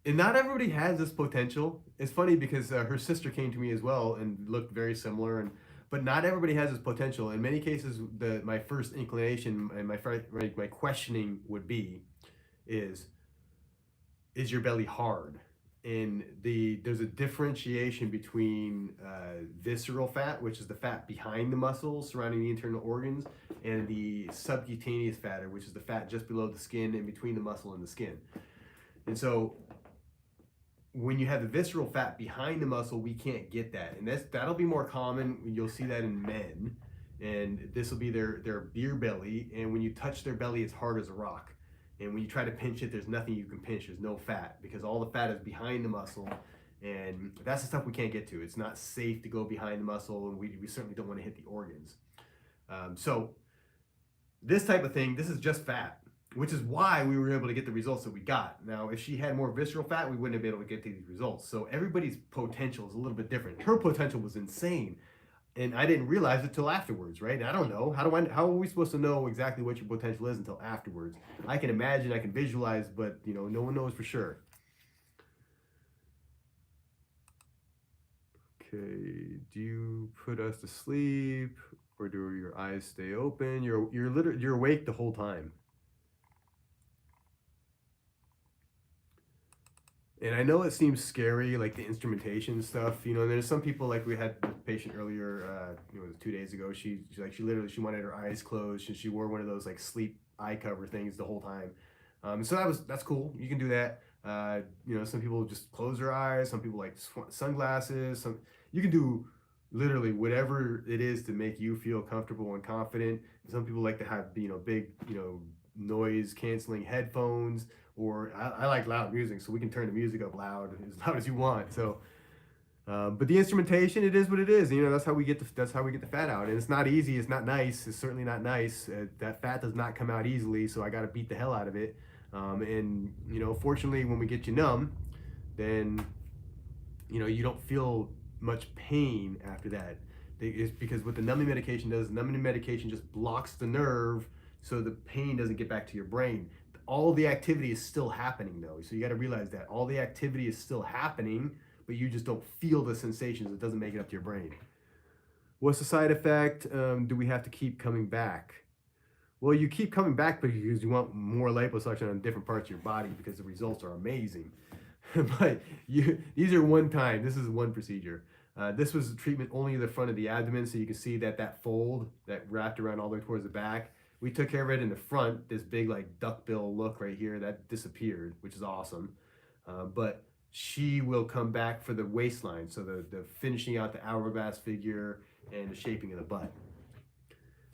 And not everybody has this potential. It's funny because her sister came to me as well and looked very similar, but not everybody has this potential. In many cases, my first inclination and my questioning would be, is your belly hard? And there's a differentiation between visceral fat, which is the fat behind the muscles surrounding the internal organs, and the subcutaneous fat, which is the fat just below the skin and between the muscle and the skin. And so when you have the visceral fat behind the muscle, we can't get that, and that'll be more common. You'll see that in men, and this will be their beer belly, and when you touch their belly, it's hard as a rock. And when you try to pinch it, there's nothing you can pinch. There's no fat because all the fat is behind the muscle, and that's the stuff we can't get to. It's not safe to go behind the muscle, and we certainly don't want to hit the organs. So this type of thing, this is just fat, which is why we were able to get the results that we got. Now, if she had more visceral fat, we wouldn't have been able to get these results. So everybody's potential is a little bit different. Her potential was insane, and I didn't realize it till afterwards, right? I don't know. How are we supposed to know exactly what your potential is until afterwards? I can imagine, I can visualize, but no one knows for sure. Okay, do you put us to sleep? Or do your eyes stay open? You're awake the whole time. And I know it seems scary, like the instrumentation stuff, you know. And there's some people, like we had a patient earlier, it was 2 days ago. She wanted her eyes closed, and she wore one of those like sleep eye cover things the whole time. So that's cool. You can do that. You know, some people just close their eyes. Some people like sunglasses. You can do literally whatever it is to make you feel comfortable and confident. Some people like to have big noise canceling headphones, or I like loud music, so we can turn the music up loud as you want. So, but the instrumentation, it is what it is. You know, that's how we get the fat out, and it's not easy. It's not nice. It's certainly not nice. That fat does not come out easily, so I got to beat the hell out of it. And fortunately, when we get you numb, then you don't feel much pain after that. It's because what the numbing medication does, numbing medication just blocks the nerve so the pain doesn't get back to your brain. All the activity is still happening though. So you got to realize that all the activity is still happening, but you just don't feel the sensations. It doesn't make it up to your brain. What's the side effect? Do we have to keep coming back? Well, you keep coming back because you want more liposuction on different parts of your body because the results are amazing. But these are one time. This is one procedure. This was treatment only in the front of the abdomen, so you can see that fold that wrapped around all the way towards the back. We took care of it in the front. This big like duckbill look right here that disappeared, which is awesome. But she will come back for the waistline, so the finishing out the hourglass figure and the shaping of the butt.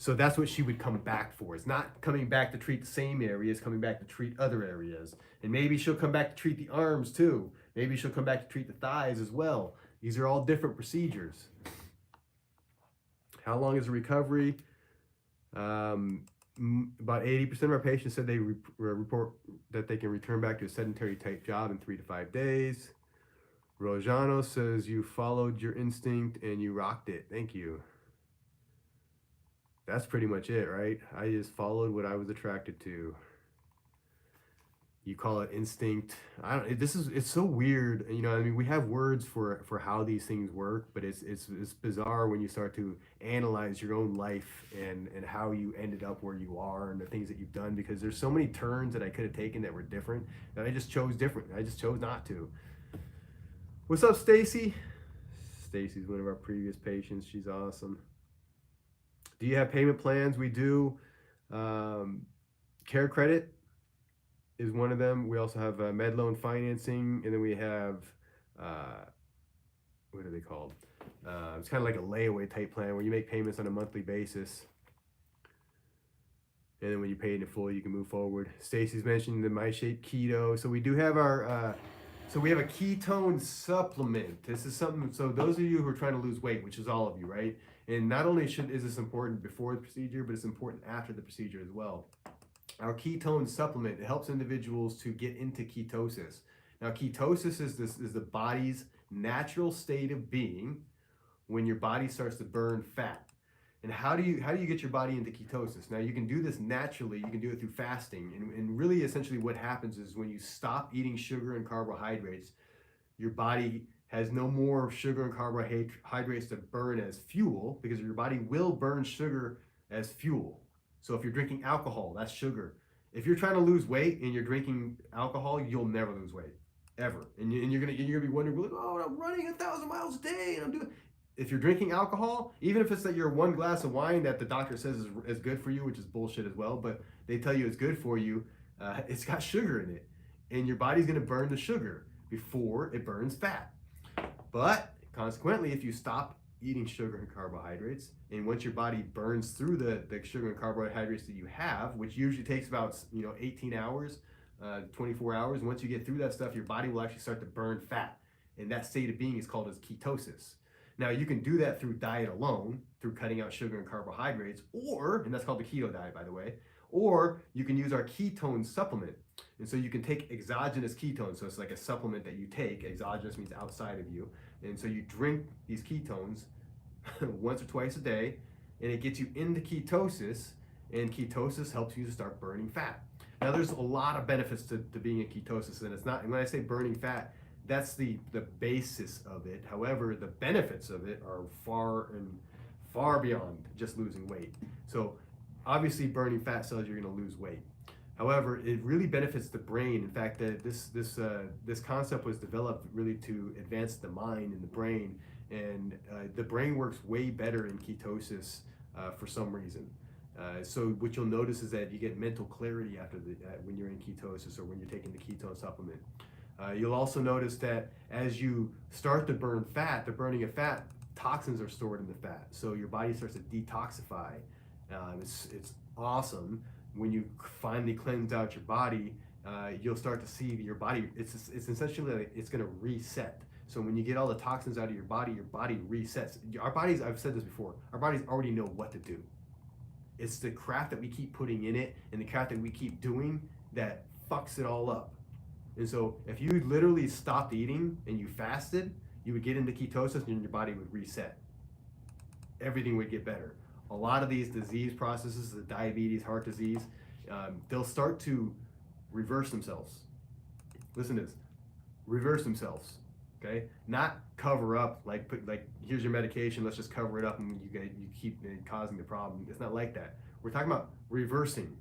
So that's what she would come back for. It's not coming back to treat the same areas, coming back to treat other areas. And maybe she'll come back to treat the arms too. Maybe she'll come back to treat the thighs as well. These are all different procedures. How long is the recovery? About 80% of our patients said they report that they can return back to a sedentary type job in 3 to 5 days. Rojano says you followed your instinct and you rocked it. Thank you. That's pretty much it, right? I just followed what I was attracted to. You call it instinct. It's so weird. I mean, we have words for how these things work, but it's bizarre when you start to analyze your own life and how you ended up where you are and the things that you've done, because there's so many turns that I could have taken that were different that I just chose different. I just chose not to. What's up, Stacy? Stacy's one of our previous patients. She's awesome. Do you have payment plans? We do. Care credit is one of them. We also have med loan financing, and then we have what are they called? It's kind of like a layaway type plan where you make payments on a monthly basis, and then when you pay it in full, you can move forward. Stacy's mentioned the MyShape Keto, so we do have our. So we have a ketone supplement. This is something. So those of you who are trying to lose weight, which is all of you, right? And not only is this important before the procedure, but it's important after the procedure as well. Our ketone supplement, it helps individuals to get into ketosis. Now, ketosis is the body's natural state of being when your body starts to burn fat. And how do you get your body into ketosis? Now, you can do this naturally. You can do it through fasting. And really, essentially, what happens is when you stop eating sugar and carbohydrates, your body has no more sugar and carbohydrates to burn as fuel, because your body will burn sugar as fuel. So if you're drinking alcohol, that's sugar. If you're trying to lose weight and you're drinking alcohol, you'll never lose weight, ever. And you're gonna be wondering, like, oh, I'm running 1,000 miles a day, and I'm doing. If you're drinking alcohol, even if it's that your one glass of wine that the doctor says is good for you, which is bullshit as well, but they tell you it's good for you, it's got sugar in it, and your body's gonna burn the sugar before it burns fat. But consequently, if you stop eating sugar and carbohydrates, and once your body burns through the sugar and carbohydrates that you have, which usually takes about 18 hours, 24 hours, once you get through that stuff, your body will actually start to burn fat, and that state of being is called as ketosis. Now, you can do that through diet alone, through cutting out sugar and carbohydrates, and that's called the keto diet, by the way, or you can use our ketone supplement. And so you can take exogenous ketones. So it's like a supplement that you take. Exogenous means outside of you. And so you drink these ketones once or twice a day, and it gets you into ketosis, and ketosis helps you to start burning fat. Now, there's a lot of benefits to being in ketosis, and it's not, and when I say burning fat, that's the basis of it. However, the benefits of it are far beyond just losing weight. So obviously burning fat cells, you're going to lose weight. However, it really benefits the brain. In fact, this concept was developed really to advance the mind and the brain, and the brain works way better in ketosis for some reason. So what you'll notice is that you get mental clarity after when you're in ketosis or when you're taking the ketone supplement. You'll also notice that as you start to burn fat, the burning of fat, toxins are stored in the fat. So your body starts to detoxify. It's awesome. When you finally cleanse out your body, you'll start to see your body, it's essentially like it's going to reset. So when you get all the toxins out of your body resets. Our bodies, I've said this before, our bodies already know what to do. It's the crap that we keep putting in it and the crap that we keep doing that fucks it all up. And so if you literally stopped eating and you fasted, you would get into ketosis and your body would reset. Everything would get better. A lot of these disease processes, the diabetes, heart disease, they'll start to reverse themselves. Listen to this, reverse themselves, okay? Not cover up, like here's your medication, let's just cover it up and you keep causing the problem. It's not like that. We're talking about reversing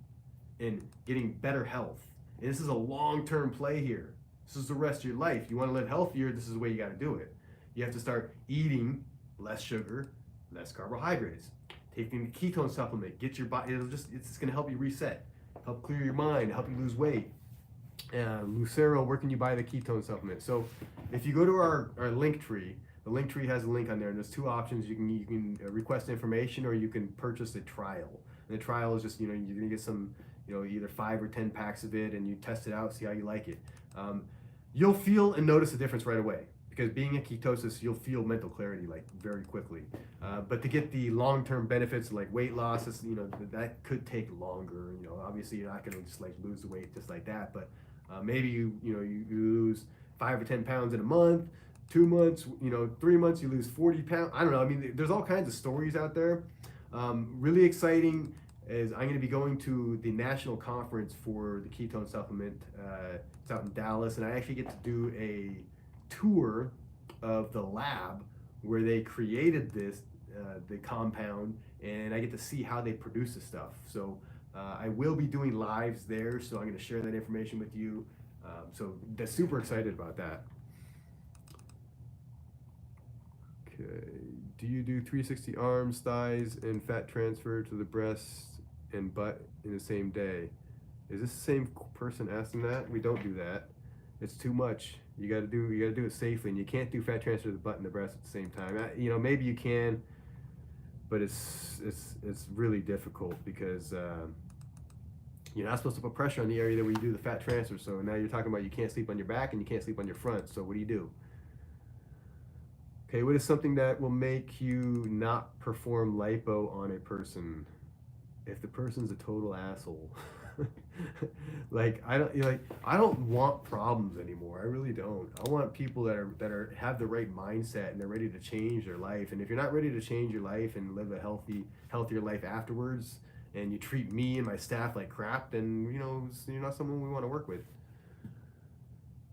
and getting better health. And this is a long-term play here. This is the rest of your life. You want to live healthier, this is the way you got to do it. You have to start eating less sugar, less carbohydrates. Taking the ketone supplement, get your body, it's just going to help you reset, help clear your mind, help you lose weight. Lucero, where can you buy the ketone supplement? So if you go to our link tree, the link tree has a link on there, and there's two options. You can request information or you can purchase a trial. And the trial is just, you're going to get some, either 5 or 10 packs of it, and you test it out, see how you like it. You'll feel and notice a difference right away. Because being in ketosis, you'll feel mental clarity like very quickly. But to get the long-term benefits like weight loss, that could take longer. Obviously you're not going to just like lose the weight just like that. But maybe you lose 5 or 10 pounds in a month, 2 months, 3 months you lose 40 pounds. I don't know. I mean, there's all kinds of stories out there. Really exciting is I'm going to be going to the national conference for the ketone supplement. It's out in Dallas, and I actually get to do a tour of the lab where they created this the compound, and I get to see how they produce the stuff. So I will be doing lives there, so I'm going to share that information with you. So that's super excited about that. Okay, do you do 360 arms, thighs, and fat transfer to the breasts and butt in the same day? Is this the same person asking that? We don't do that. It's too much. You gotta do it safely, and you can't do fat transfer to the butt and the breast at the same time. Maybe you can, but it's really difficult because you're not supposed to put pressure on the area where you do the fat transfer. So now you're talking about you can't sleep on your back and you can't sleep on your front. So what do? Okay, what is something that will make you not perform lipo on a person? If the person's a total asshole. I don't want problems anymore. I really don't. I want people that have the right mindset and they're ready to change their life. And if you're not ready to change your life and live a healthier life afterwards, and you treat me and my staff like crap, then you're not someone we want to work with.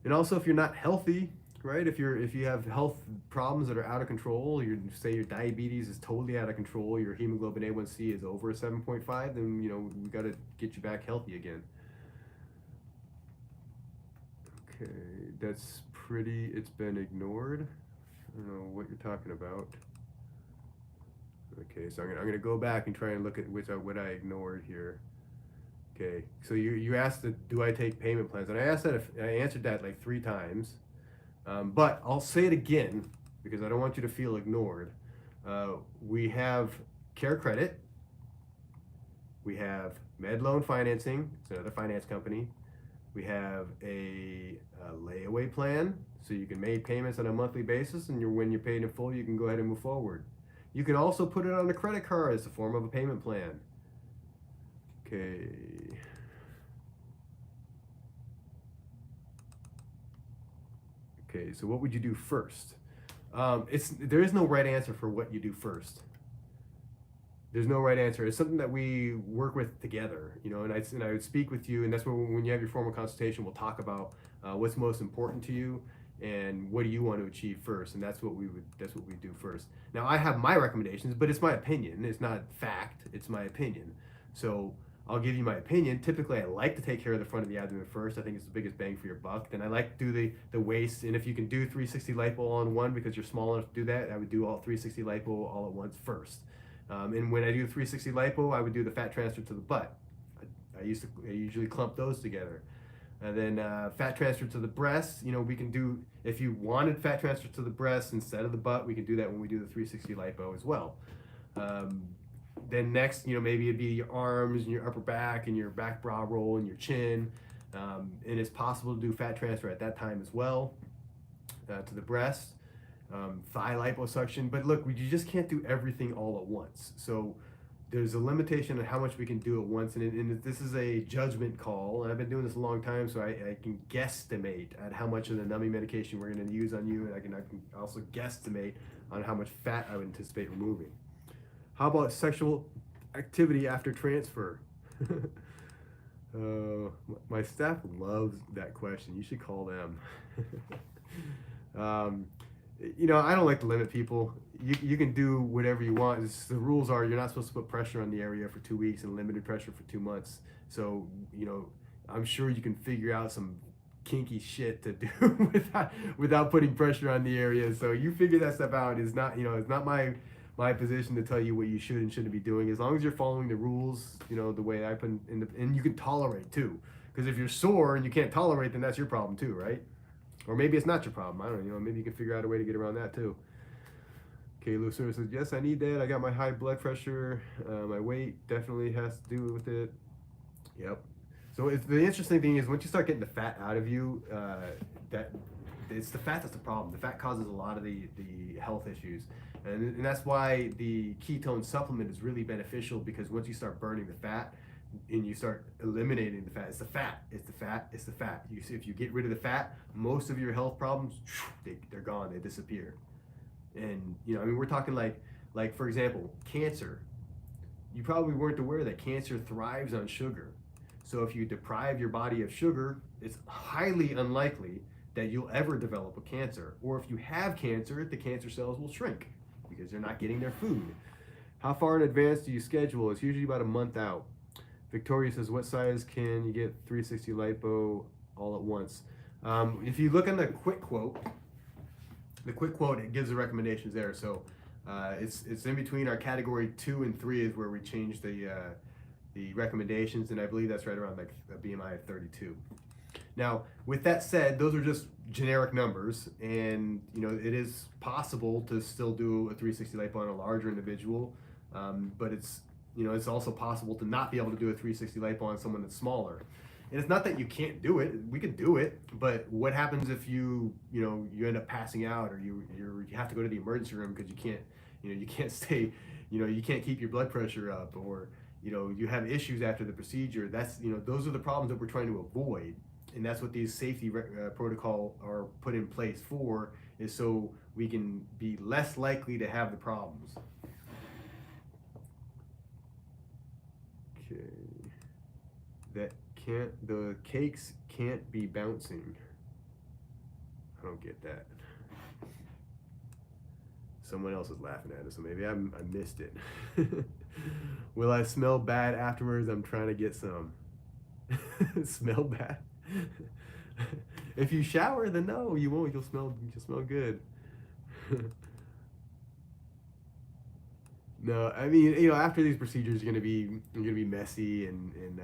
And also, if you're not healthy, right? If you have health problems that are out of control, say your diabetes is totally out of control, your hemoglobin A1C is over 7.5, then we got to get you back healthy again. Okay, that's pretty. It's been ignored. I don't know what you're talking about. Okay, so I'm gonna go back and try and look at what I ignored here. Okay, so you asked do I take payment plans, and I answered that like 3 times. But I'll say it again because I don't want you to feel ignored. We have Care Credit. We have MedLoan Financing. It's another finance company. We have a layaway plan, so you can make payments on a monthly basis, and when you're paid in full, you can go ahead and move forward. You can also put it on a credit card as a form of a payment plan. Okay. Okay, so what would you do first? There is no right answer for what you do first. There's no right answer. It's something that we work with together, and I would speak with you, and that's where when you have your formal consultation, we'll talk about what's most important to you, and what do you want to achieve first, and that's what we do first. Now I have my recommendations, but it's my opinion, it's not fact, it's my opinion. So I'll give you my opinion. Typically I like to take care of the front of the abdomen first. I think it's the biggest bang for your buck. Then I like to do the waist, and if you can do 360 lipo all in one because you're small enough to do that, I would do all 360 lipo all at once first. And when I do 360 lipo, I would do the fat transfer to the butt. I usually clump those together. And then fat transfer to the breast, we can do, if you wanted fat transfer to the breast instead of the butt, we can do that when we do the 360 lipo as well. Then next, maybe it'd be your arms and your upper back and your back brow roll and your chin. And it's possible to do fat transfer at that time as well to the breast. Thigh liposuction. But look, you just can't do everything all at once. So there's a limitation on how much we can do at once, and this is a judgment call, and I've been doing this a long time, so I can guesstimate at how much of the numbing medication we're going to use on you, and I can also guesstimate on how much fat I would anticipate removing. How about sexual activity after transfer? My staff loves that question. You should call them. I don't like to limit people. You can do whatever you want. The rules are you're not supposed to put pressure on the area for 2 weeks and limited pressure for 2 months. So, I'm sure you can figure out some kinky shit to do without putting pressure on the area. So you figure that stuff out. It's not my position to tell you what you should and shouldn't be doing. As long as you're following the rules, the way I put and you can tolerate too. Because if you're sore and you can't tolerate, then that's your problem too, right? Or maybe it's not your problem. I don't know. Maybe you can figure out a way to get around that too. Okay, Lucero says, yes, I need that. I got my high blood pressure. My weight definitely has to do with it. Yep. So the interesting thing is once you start getting the fat out of you, that it's the fat that's the problem. The fat causes a lot of the health issues. And that's why the ketone supplement is really beneficial, because once you start burning the fat, and you start eliminating the fat, it's the fat. You see, if you get rid of the fat, most of your health problems, they're gone, they disappear. And we're talking like for example, cancer. You probably weren't aware that cancer thrives on sugar. So if you deprive your body of sugar, it's highly unlikely that you'll ever develop a cancer. Or if you have cancer, the cancer cells will shrink because they're not getting their food. How far in advance do you schedule? It's usually about a month out. Victoria says, what size can you get 360 lipo all at once? If you look on the quick quote, it gives the recommendations there. So it's in between our category 2 and 3 is where we changed the recommendations, and I believe that's right around like a BMI of 32. Now, with that said, those are just generic numbers, and it is possible to still do a 360 lipo on a larger individual, but it's also possible to not be able to do a 360 lipo on someone that's smaller. And it's not that you can't do it. We could do it, but what happens if you end up passing out, or you have to go to the emergency room because you can't stay, you can't keep your blood pressure up, or you have issues after the procedure. That's those are the problems that we're trying to avoid, and that's what these safety protocol are put in place for, is so we can be less likely to have the problems. The cakes can't be bouncing. I don't get that. Someone else is laughing at us, so maybe I missed it. Will I smell bad afterwards? I'm trying to get some. Smell bad? If you shower, then no, you won't. You'll smell good. No, I mean, after these procedures, you're gonna be messy and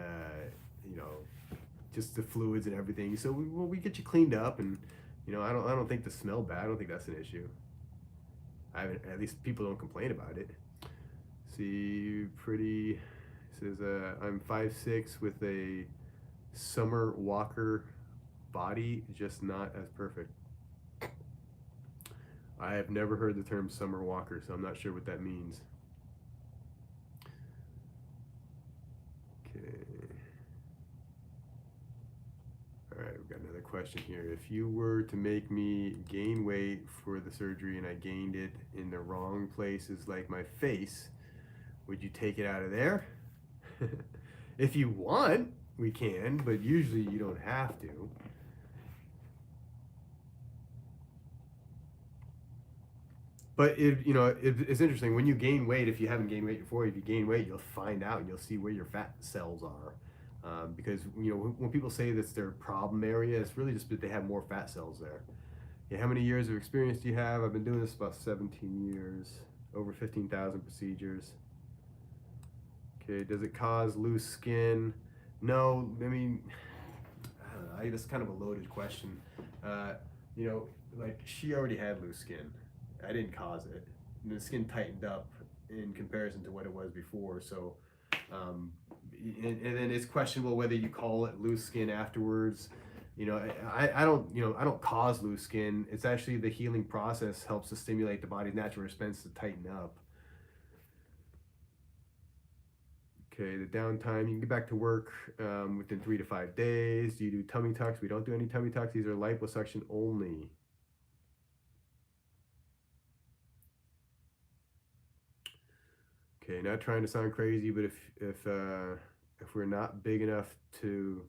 just the fluids and everything. So we get you cleaned up, and I don't think the smell bad. I don't think that's an issue. At least people don't complain about it. See, pretty says I'm 5'6" with a summer walker body, just not as perfect. I have never heard the term summer walker, so I'm not sure what that means. Okay. All right, we've got another question here. If you were to make me gain weight for the surgery and I gained it in the wrong places, like my face, would you take it out of there? If you want, we can, but usually you don't have to. But it's interesting when you gain weight. If you haven't gained weight before, if you gain weight, you'll find out and you'll see where your fat cells are. Because when people say that's their problem area, it's really just that they have more fat cells there. Yeah, how many years of experience do you have? I've been doing this about 17 years, over 15,000 procedures. Okay, does it cause loose skin? No, I mean, I don't know. That's kind of a loaded question. Uh, like she already had loose skin. I didn't cause it. And the skin tightened up in comparison to what it was before. So, and then it's questionable whether you call it loose skin afterwards. I don't cause loose skin. It's actually the healing process helps to stimulate the body's natural response to tighten up. Okay, the downtime, you can get back to work within 3 to 5 days. Do you do tummy tucks? We don't do any tummy tucks. These are liposuction only. Okay, not trying to sound crazy, but if we're not big enough, do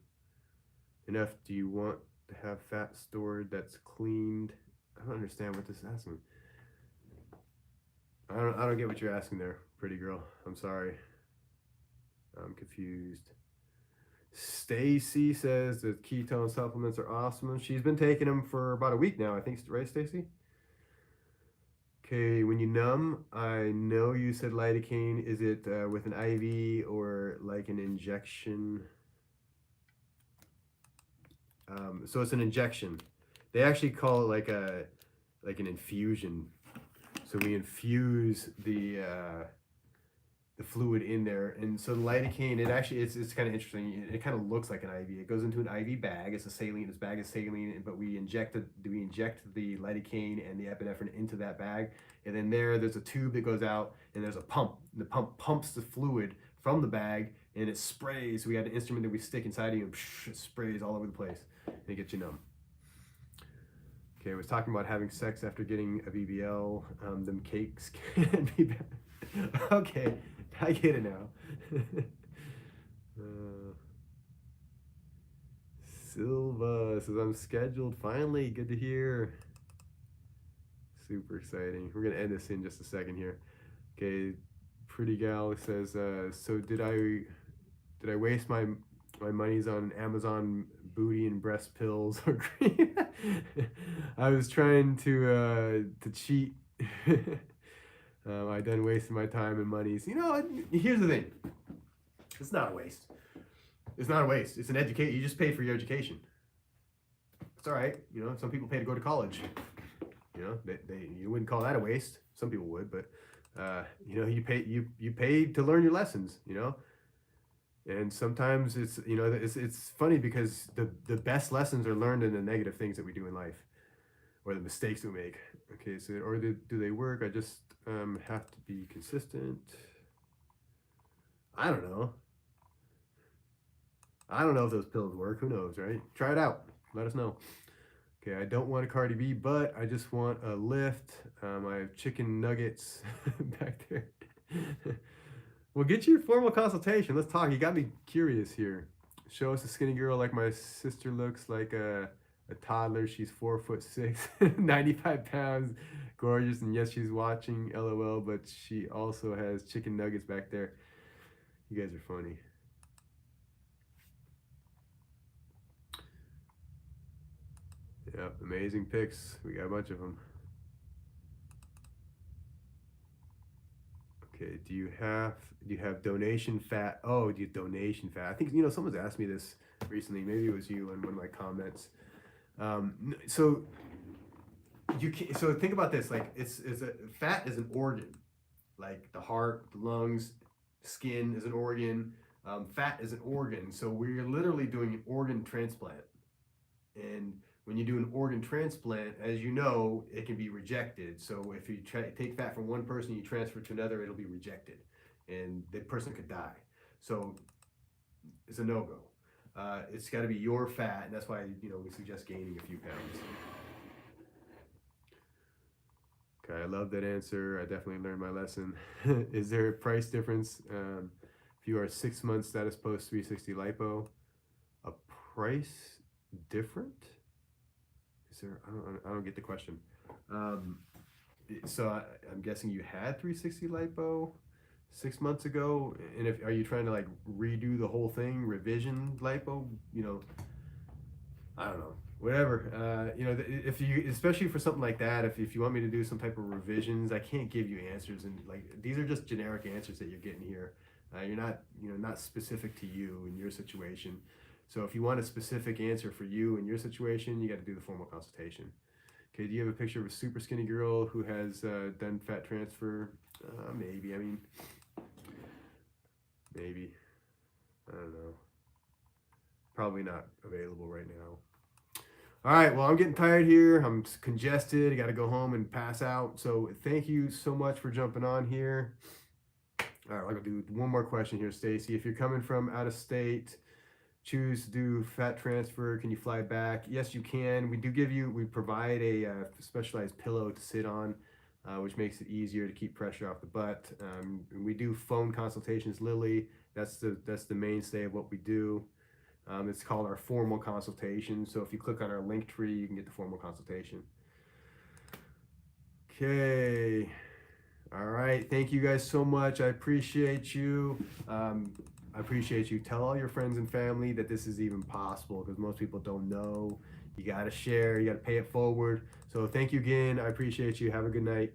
you want to have fat stored that's cleaned? I don't understand what this is asking. I don't get what you're asking there, pretty girl. I'm sorry. I'm confused. Stacy says that ketone supplements are awesome. She's been taking them for about a week now, I think, right, Stacy? Okay, when you numb, I know you said lidocaine. Is it with an IV or like an injection? So it's an injection. They actually call it like an infusion. So we infuse the fluid in there, and so the lidocaine, it's kind of interesting. It kind of looks like an IV. It goes into an IV bag. It's a saline. This bag is saline, but we inject the lidocaine and the epinephrine into that bag, and then there's a tube that goes out, and there's a pump. And the pump pumps the fluid from the bag, and it sprays. We got an instrument that we stick inside of you, and it sprays all over the place, and it gets you numb. Okay, I was talking about having sex after getting a BBL. Them cakes can be bad. Okay, I get it now. Silva says, I'm scheduled. Finally, good to hear. Super exciting. We're going to end this in just a second here. Okay, Pretty Gal says, so did I waste my money's on Amazon booty and breast pills or cream? I was trying to cheat. I done wasting my time and monies. Here's the thing. It's not a waste. It's not a waste. It's an education. You just pay for your education. It's all right. Some people pay to go to college. You wouldn't call that a waste. Some people would, but you pay to learn your lessons. And sometimes it's funny because the best lessons are learned in the negative things that we do in life, or the mistakes we make. Okay, so do they work? I just have to be consistent. I don't know. I don't know if those pills work. Who knows, right? Try it out. Let us know. Okay, I don't want a Cardi B, but I just want a lift. I have chicken nuggets back there. Well, get your formal consultation. Let's talk. You got me curious here. Show us a skinny girl like my sister looks like a toddler. She's 4'6", 95 pounds, gorgeous, and yes, she's watching. LOL. But she also has chicken nuggets back there. You guys are funny. Yep, amazing pics. We got a bunch of them. Okay, do you have donation fat? Oh, do you have donation fat? I think someone's asked me this recently. Maybe it was you in one of my comments. So think about this. Like fat is an organ, like the heart, the lungs, skin is an organ. Fat is an organ. So we're literally doing an organ transplant, and when you do an organ transplant, as you know, it can be rejected. So if you take fat from one person, you transfer it to another, it'll be rejected, and the person could die. So it's a no-go. It's got to be your fat, and that's why we suggest gaining a few pounds. Okay, I love that answer. I definitely learned my lesson. Is there a price difference if you are 6 months status post 360 lipo? A price different? Is there? I don't get the question. So I'm guessing you had 360 lipo 6 months ago, and if are you trying to like redo the whole thing, revision lipo? You know, I don't know. Whatever. You know, if you, especially for something like that, if you want me to do some type of revisions, I can't give you answers, and like these are just generic answers that you're getting here. You're not, you know, not specific to you and your situation. So if you want a specific answer for you and your situation, you got to do the formal consultation. Okay, do you have a picture of a super skinny girl who has done fat transfer? Maybe. I mean, maybe. I don't know. Probably not available right now. All right, well, I'm getting tired here. I'm congested. I got to go home and pass out. So thank you so much for jumping on here. All right, I'm going to do one more question here, Stacy. If you're coming from out of state, choose to do fat transfer, can you fly back? Yes, you can. We provide a specialized pillow to sit on, which makes it easier to keep pressure off the butt. We do phone consultations, Lily. That's the mainstay of what we do. It's called our formal consultation. So if you click on our link tree, you can get the formal consultation. Okay. All right. Thank you guys so much. I appreciate you. I appreciate you. Tell all your friends and family that this is even possible, because most people don't know. You got to share. You got to pay it forward. So thank you again. I appreciate you. Have a good night.